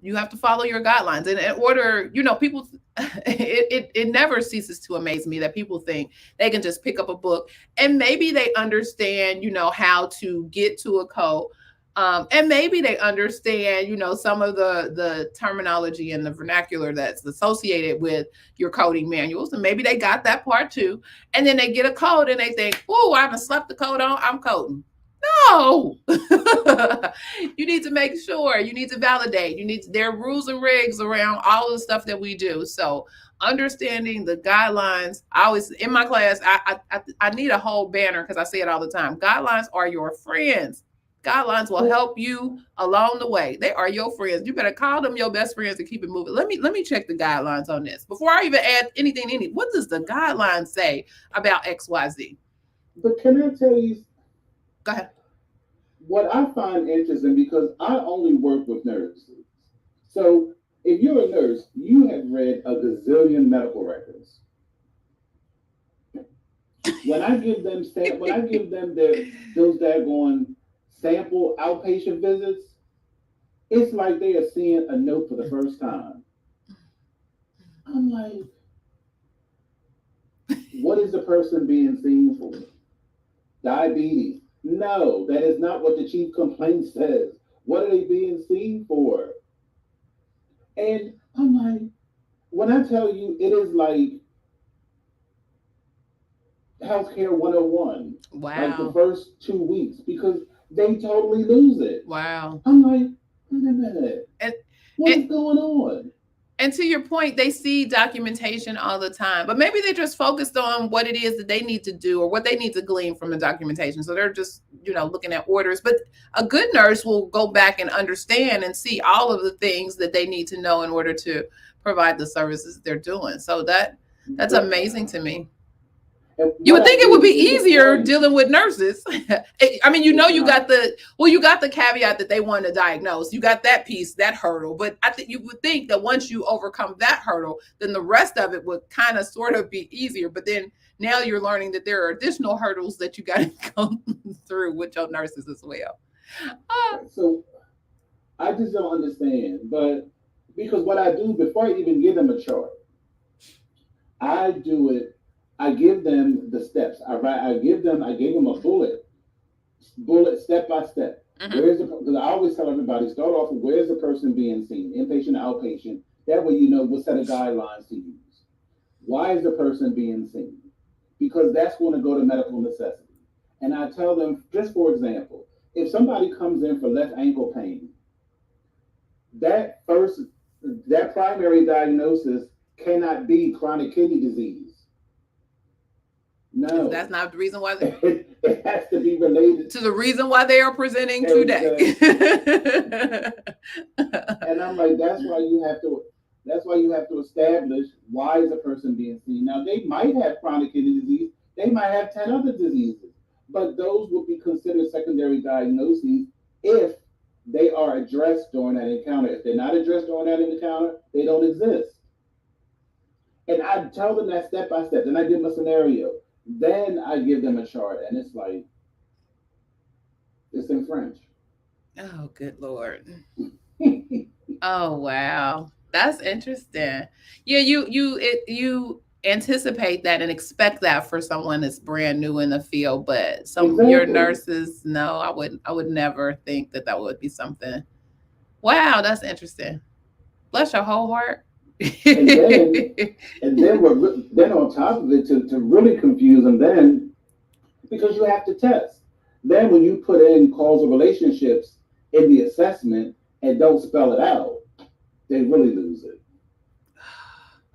you have to follow your guidelines. And in order, people, it never ceases to amaze me that people think they can just pick up a book and maybe they understand, how to get to a code. And maybe they understand, some of the terminology and the vernacular that's associated with your coding manuals. And maybe they got that part too. And then they get a code and they think, oh, I haven't slept the code on, I'm coding. No, you need to make sure, you need to validate, there are rules and regs around all of the stuff that we do. So understanding the guidelines, I always, in my class, I need a whole banner because I say it all the time. Guidelines are your friends. Guidelines will help you along the way. They are your friends. You better call them your best friends and keep it moving. Let me check the guidelines on this before I even add anything. What does the guidelines say about XYZ? But can I tell you? Go ahead. What I find interesting, because I only work with nurses. So if you're a nurse, you have read a gazillion medical records. When I give them those daggone sample outpatient visits, it's like they are seeing a note for the first time. I'm like, what is the person being seen for? Diabetes. No, that is not what the chief complaint says. What are they being seen for? And I'm like, when I tell you, it is like healthcare 101. Wow. Like the first 2 weeks, because they totally lose it. Wow. I'm like, wait a minute. What is going on? And to your point, they see documentation all the time, but maybe they're just focused on what it is that they need to do or what they need to glean from the documentation. So they're just, looking at orders. But a good nurse will go back and understand and see all of the things that they need to know in order to provide the services they're doing. So that's amazing to me. You would think it would be easier dealing with nurses. I mean, you got the caveat that they want to diagnose. You got that piece, that hurdle. But I think you would think that once you overcome that hurdle, then the rest of it would kind of sort of be easier. But then now you're learning that there are additional hurdles that you got to go through with your nurses as well. So I just don't understand. But because what I do before I even give them a chart, I do it. I give them the steps. I gave them a bullet step by step. Mm-hmm. Because I always tell everybody, start off with where's the person being seen, inpatient, outpatient. That way you know what set of guidelines to use. Why is the person being seen? Because that's going to go to medical necessity. And I tell them, just for example, if somebody comes in for left ankle pain, that primary diagnosis cannot be chronic kidney disease. No, that's not the reason why. It has to be related to the reason why they are presenting today. And I'm like, that's why you have to establish why is a person being seen. Now they might have chronic kidney disease, they might have 10 other diseases, but those would be considered secondary diagnoses if they are addressed during that encounter. If they're not addressed during that encounter, they don't exist. And I tell them that step by step. Then I give them a scenario. Then I give them a chart, and it's like, it's in French. Oh, good Lord. Oh, wow. That's interesting. Yeah, you anticipate that and expect that for someone that's brand new in the field, but your nurses, no, I would never think that would be something. Wow, that's interesting. Bless your whole heart. and then on top of it, to really confuse them, then because you have to test. Then when you put in causal relationships in the assessment and don't spell it out, they really lose it.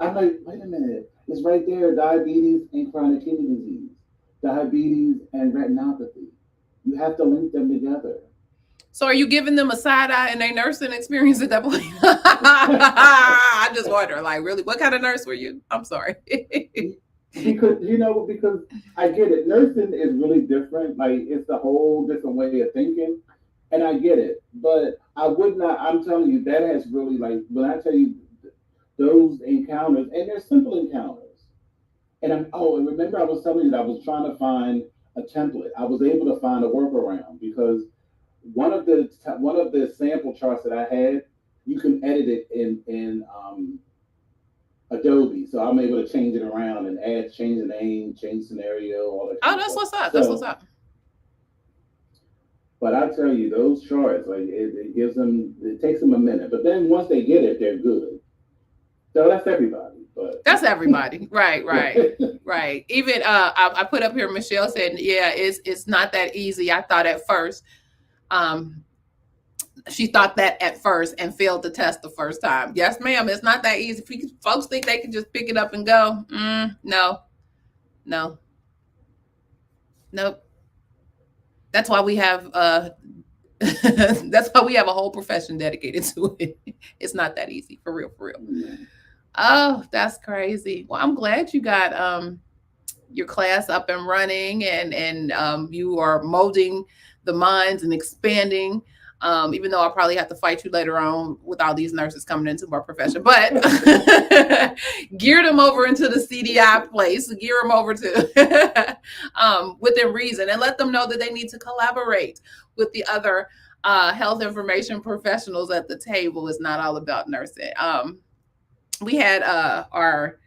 I'm like, wait a minute, it's right there: diabetes and chronic kidney disease, diabetes and retinopathy. You have to link them together. So are you giving them a side eye in their nursing experience at that point? I just wonder, like, really, what kind of nurse were you? I'm sorry. because I get it. Nursing is really different. Like, it's a whole different way of thinking. And I get it. But I would not, I'm telling you, that has really, like, when I tell you those encounters, and they're simple encounters. And remember I was telling you that I was trying to find a template. I was able to find a workaround because one of the sample charts that I had, you can edit it in Adobe, so I'm able to change it around and change the name, change scenario, all that. Oh, that's what's up. That's what's up. But I tell you, those charts, like it takes them a minute, but then once they get it, they're good. So that's everybody. But that's everybody, right, right. Even I put up here, Michelle said, yeah, it's not that easy. I thought at first. She thought that at first and failed the test the first time. Yes, ma'am. It's not that easy. Folks think they can just pick it up and go. No. Nope. That's why we have That's why we have a whole profession dedicated to it. It's not that easy, for real, for real. Oh, that's crazy. Well, I'm glad you got your class up and running, and you are molding the minds and expanding. Even though I'll probably have to fight you later on with all these nurses coming into our profession, but gear them over into the CDI place, gear them over to within reason, and let them know that they need to collaborate with the other health information professionals at the table. It's not all about nursing. We had our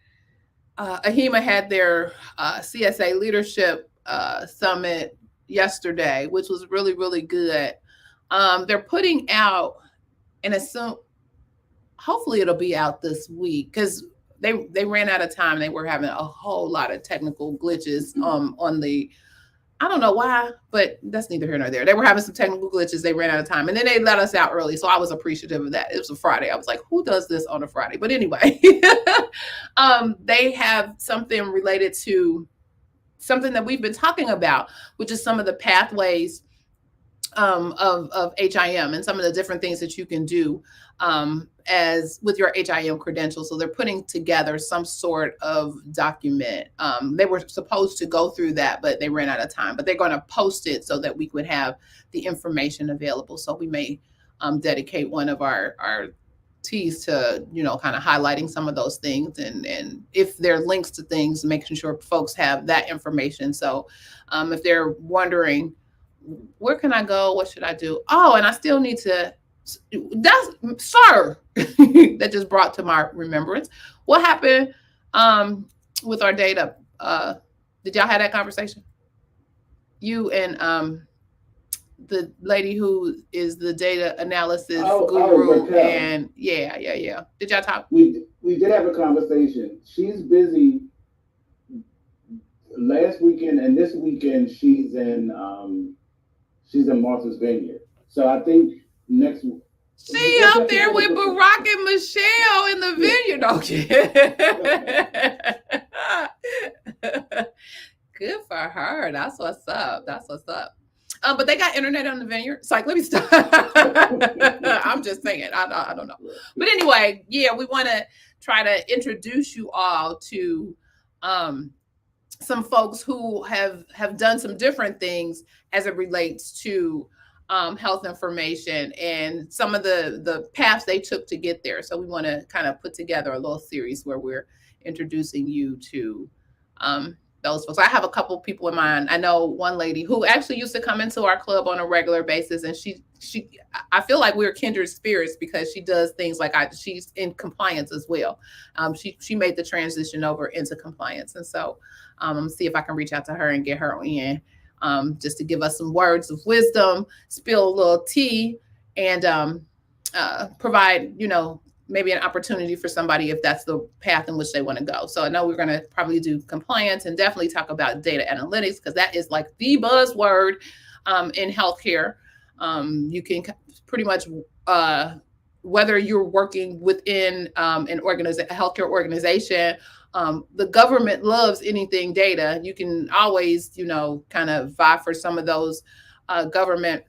AHIMA had their CSA leadership summit yesterday, which was really, really good. They're putting out, and assume hopefully it'll be out this week, because they ran out of time. They were having a whole lot of technical glitches on the, I don't know why, but that's neither here nor there. They were having some technical glitches. They ran out of time, and then they let us out early. So I was appreciative of that. It was a Friday. I was like, who does this on a Friday? But anyway, they have something related to something that we've been talking about, which is some of the pathways of HIM and some of the different things that you can do as with your HIM credentials. So they're putting together some sort of document. They were supposed to go through that, but they ran out of time. But they're going to post it so that we could have the information available. So we may dedicate one of our T's to, kind of highlighting some of those things, and if there are links to things, making sure folks have that information. So if they're wondering, where can I go? What should I do? Oh, and I still need to, that just brought to my remembrance. What happened with our data? Did y'all have that conversation? You and the lady who is the data analysis guru. And yeah. Did y'all talk? We did have a conversation. She's busy last weekend, and this weekend she's in Martha's Vineyard. So I think next week. She up there with Barack and Michelle in the vineyard. Okay. Good for her. That's what's up. But they got internet on the vineyard. It's like, let me stop. I'm just saying. I don't know. But anyway, yeah, we want to try to introduce you all to some folks who have done some different things as it relates to health information and some of the paths they took to get there. So we want to kind of put together a little series where we're introducing you to those folks. I have a couple people in mind. I know one lady who actually used to come into our club on a regular basis, and I feel like we're kindred spirits because she does things like she's in compliance as well. She made the transition over into compliance, and so I'm gonna see if I can reach out to her and get her in, just to give us some words of wisdom, spill a little tea, and provide, maybe an opportunity for somebody if that's the path in which they want to go. So I know we're going to probably do compliance and definitely talk about data analytics, because that is like the buzzword in healthcare. You can pretty much, whether you're working within a healthcare organization, the government loves anything data. You can always, kind of vie for some of those government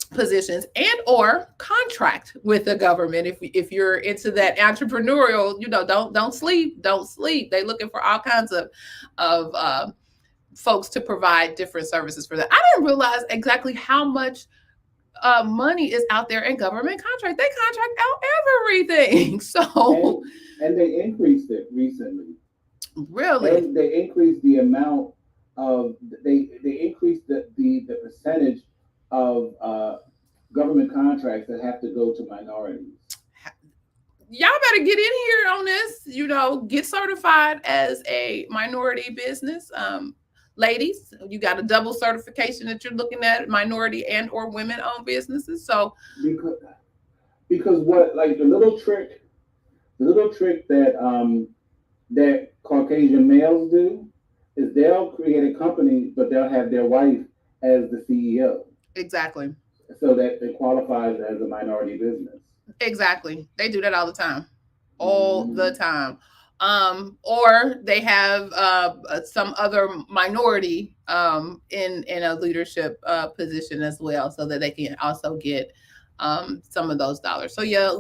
positions and or contract with the government if you're into that entrepreneurial, don't sleep. They're looking for all kinds of folks to provide different services for that. I didn't realize exactly how much money is out there in government contract. They contract out everything. So and they increased it recently. Really? And they increased the amount of they increased the percentage of government contracts that have to go to minorities. Y'all better get in here on this, get certified as a minority business. Ladies, you got a double certification that you're looking at, minority and or women-owned businesses. So because what, like the little trick that that Caucasian males do is they'll create a company, but they'll have their wife as the CEO. Exactly. So that it qualifies as a minority business. Exactly. They do that all the time. All the time. or they have some other minority in a leadership position as well, so that they can also get some of those dollars. So yeah,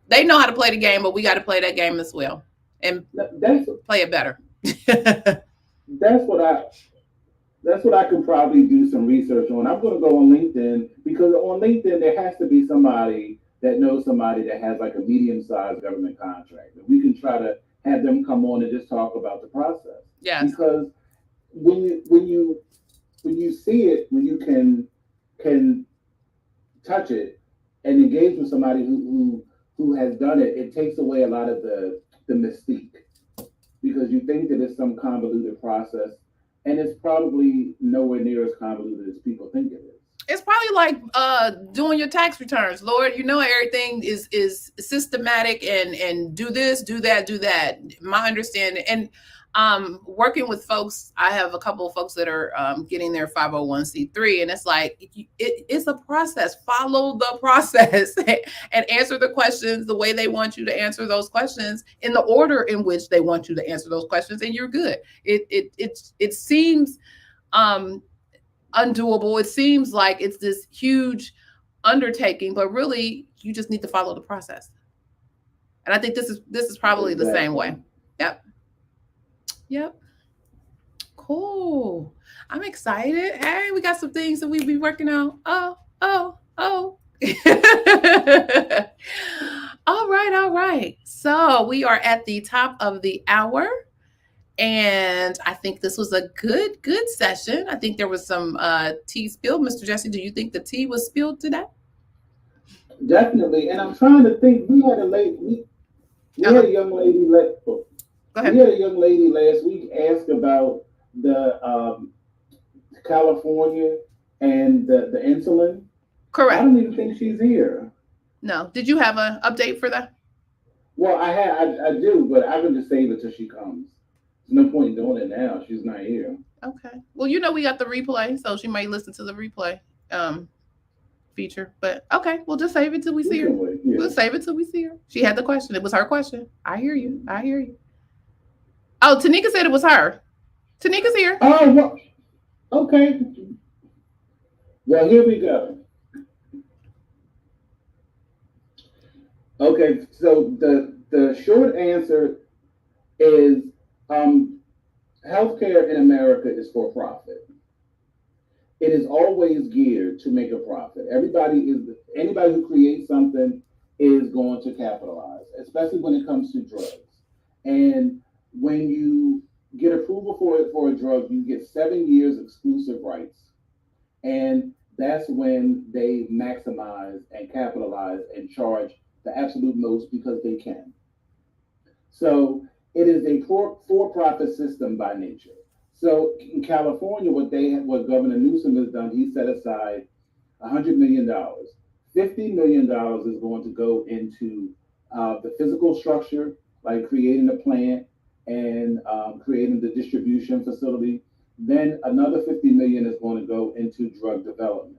they know how to play the game, but we got to play that game as well and play it better. That's what I could probably do some research on. I'm going to go on LinkedIn, because on LinkedIn there has to be somebody that knows somebody that has like a medium-sized government contract. And we can try to have them come on and just talk about the process. Yes. Because when you see it, when you can touch it and engage with somebody who has done it, it takes away a lot of the mystique, because you think that it's some convoluted process, and it's probably nowhere near as convoluted as people think it is. It's probably like doing your tax returns. Lord, you know, everything is systematic and do this, do that, do that. My understanding, and working with folks, I have a couple of folks that are getting their 501c3, and it's like it's a process. Follow the process and answer the questions the way they want you to answer those questions, in the order in which they want you to answer those questions, and you're good. It seems undoable. It seems like it's this huge undertaking, but really you just need to follow the process. And I think this is probably the same way. Yep. Cool. I'm excited. Hey, we got some things that we be working on. Oh. All right. So we are at the top of the hour, and I think this was a good session. I think there was some tea spilled. Mr. Jesse, do you think the tea was spilled today? Definitely. And I'm trying to think. We had a young lady. We had a young lady last week ask about the California and the insulin. Correct. I don't even think she's here. No. Did you have an update for that? Well, I do, but I can just save it till she comes. There's no point in doing it now. She's not here. Okay. Well, you know, we got the replay, so she might listen to the replay feature. But okay, we'll just save it till we see her. Yeah. We'll save it till we see her. She had the question. It was her question. I hear you. Oh, Tanika said it was her. Tanika's here. Oh, well, okay. Well, here we go. Okay, so the short answer is healthcare in America is for profit. It is always geared to make a profit. Anybody who creates something is going to capitalize, especially when it comes to drugs. And when you get approval for a drug, you get 7 years exclusive rights. And that's when they maximize and capitalize and charge the absolute most, because they can. So it is a for-profit system by nature. So in California, what Governor Newsom has done, he set aside $100 million. $50 million is going to go into the physical structure, like creating a plant and creating the distribution facility. Then another $50 million is going to go into drug development.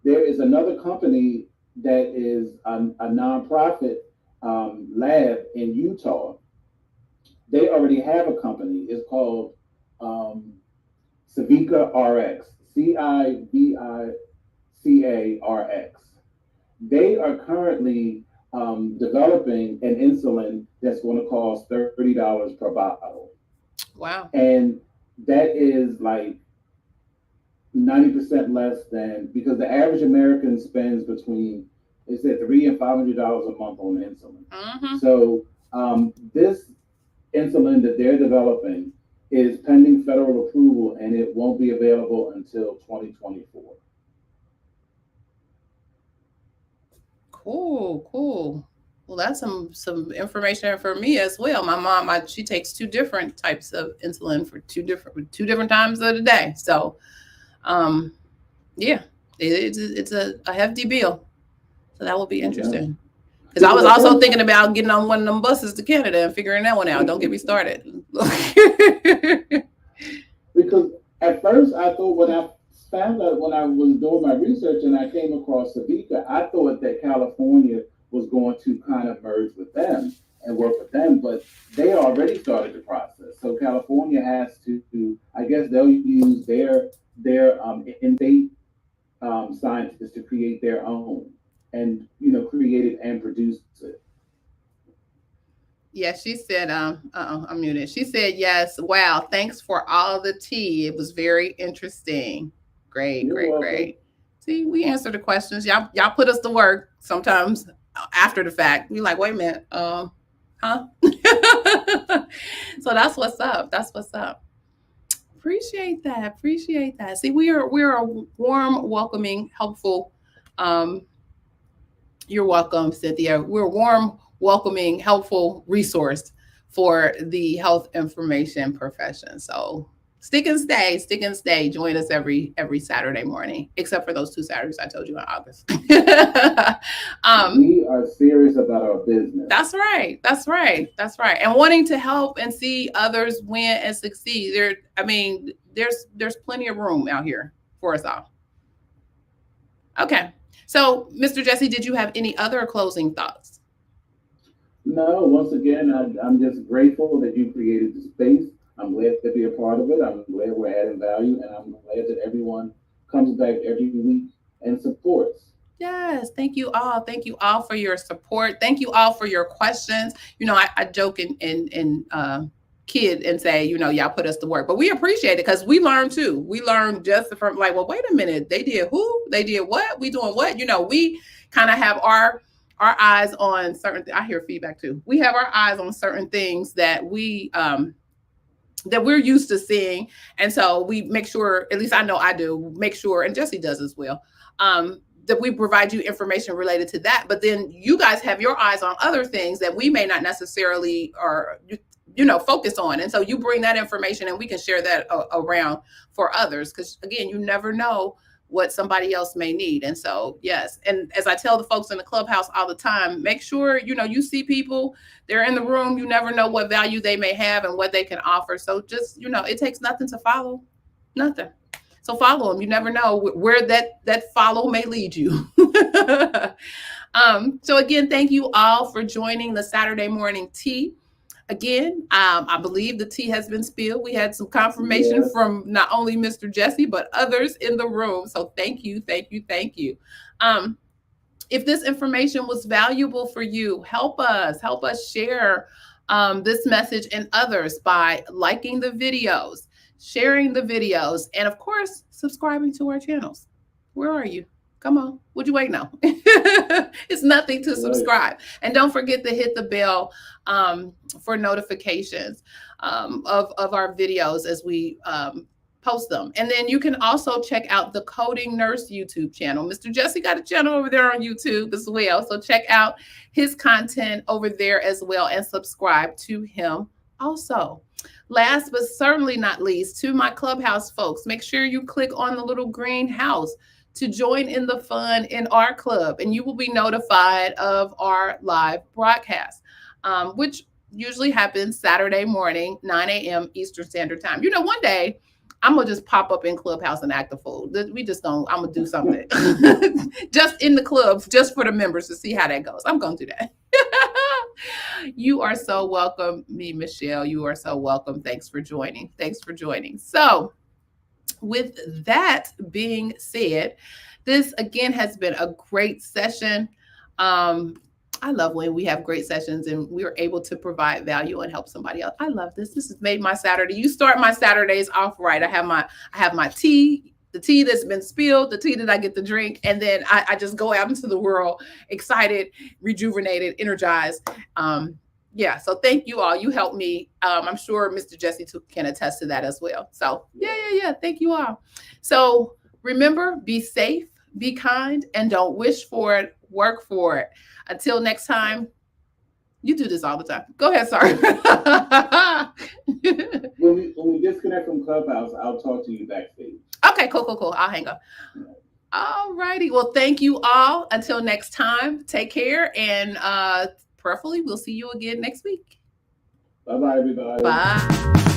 There is another company that is a nonprofit lab in Utah. They already have a company. It's called Civica RX, CIVICA RX. They are currently developing an insulin that's going to cost $30 per bottle. Wow. And that is like 90% less than, because the average American spends between, they said, $300 and $500 a month on insulin. Mm-hmm. So this insulin that they're developing is pending federal approval, and it won't be available until 2024. Cool. Well, that's some information for me as well. My mom, she takes 2 different types of insulin for two different times of the day. So, yeah, it's a hefty bill. So that will be interesting. Because I was also thinking about getting on one of them buses to Canada and figuring that one out. Don't get me started. Because at first I thought, when I found out, when I was doing my research and I came across Civica, I thought that California was going to kind of merge with them. and work with them, but they already started the process. So California has to, I guess they'll use their in-state scientists to create their own, and create it and produce it. Yeah, she said, I'm muted. She said, yes. Wow. Thanks for all the tea. It was very interesting. Great, You're great, welcome. great. See, we answer the questions. Y'all put us to work sometimes after the fact. We like, wait a minute. Huh? So that's what's up. That's what's up. Appreciate that. Appreciate that. See, we're a warm, welcoming, helpful. You're welcome, Cynthia. We're a warm, welcoming, helpful resource for the health information profession. So stick and stay. Join us every Saturday morning, except for those 2 Saturdays I told you in August. We are serious about our business. That's right. That's right. That's right. And wanting to help and see others win and succeed. There's plenty of room out here for us all. Okay. So, Mr. Jesse, did you have any other closing thoughts? No, once again, I'm just grateful that you created the space. I'm glad to be a part of it. I'm glad we're adding value, and I'm glad that everyone comes back every week and supports. Yes, thank you all. Thank you all for your support. Thank you all for your questions. I joke and kid and say, y'all put us to work, but we appreciate it because we learn too. We learn just from like, well, wait a minute, they did who? They did what? We doing what? We kind of have our eyes on certain. I hear feedback too. We have our eyes on certain things that that we're used to seeing, and so we make sure. At least I know I do. Make sure, and Jesse does as well. That we provide you information related to that, but then you guys have your eyes on other things that we may not necessarily focus on. And so you bring that information and we can share that around for others. Because again, you never know what somebody else may need. And so, yes. And as I tell the folks in the Clubhouse all the time, make sure, you see people, they're in the room, you never know what value they may have and what they can offer. So just, it takes nothing to follow, nothing. So follow them. You never know where that follow may lead you. So again, thank you all for joining the Saturday morning tea. Again, I believe the tea has been spilled. We had some confirmation from not only Mr. Jesse, but others in the room. So thank you. If this information was valuable for you, help us share this message and others by liking the videos, sharing the videos, and of course, subscribing to our channels. Where are you? Come on. What you waiting on? It's nothing to subscribe. And don't forget to hit the bell for notifications of our videos as we post them. And then you can also check out the Coding Nurse YouTube channel. Mr. Jesse got a channel over there on YouTube as well. So check out his content over there as well and subscribe to him also. Last but certainly not least, to my Clubhouse folks, make sure you click on the little green house to join in the fun in our club, and you will be notified of our live broadcast, which usually happens Saturday morning, 9 a.m. Eastern Standard Time. One day I'm gonna just pop up in Clubhouse and act a fool. I'm gonna do something just in the clubs, just for the members to see how that goes. I'm gonna do that. You are so welcome, Michelle. You are so welcome. Thanks for joining. So, with that being said, this again has been a great session. I love when we have great sessions and we're able to provide value and help somebody else. I love this. This has made my Saturday. You start my Saturdays off right. I have my tea, the tea that's been spilled, the tea that I get to drink, and then I just go out into the world excited, rejuvenated, energized. So thank you all. You helped me. I'm sure Mr. Jesse can attest to that as well. So yeah. Thank you all. So remember, be safe, be kind, and don't wish for it, work for it. Until next time, you do this all the time. Go ahead, sorry. When we disconnect from Clubhouse, I'll talk to you backstage. Okay, cool. I'll hang up. All righty. Well, thank you all. Until next time, take care, and preferably we'll see you again next week. Bye-bye, everybody. Bye.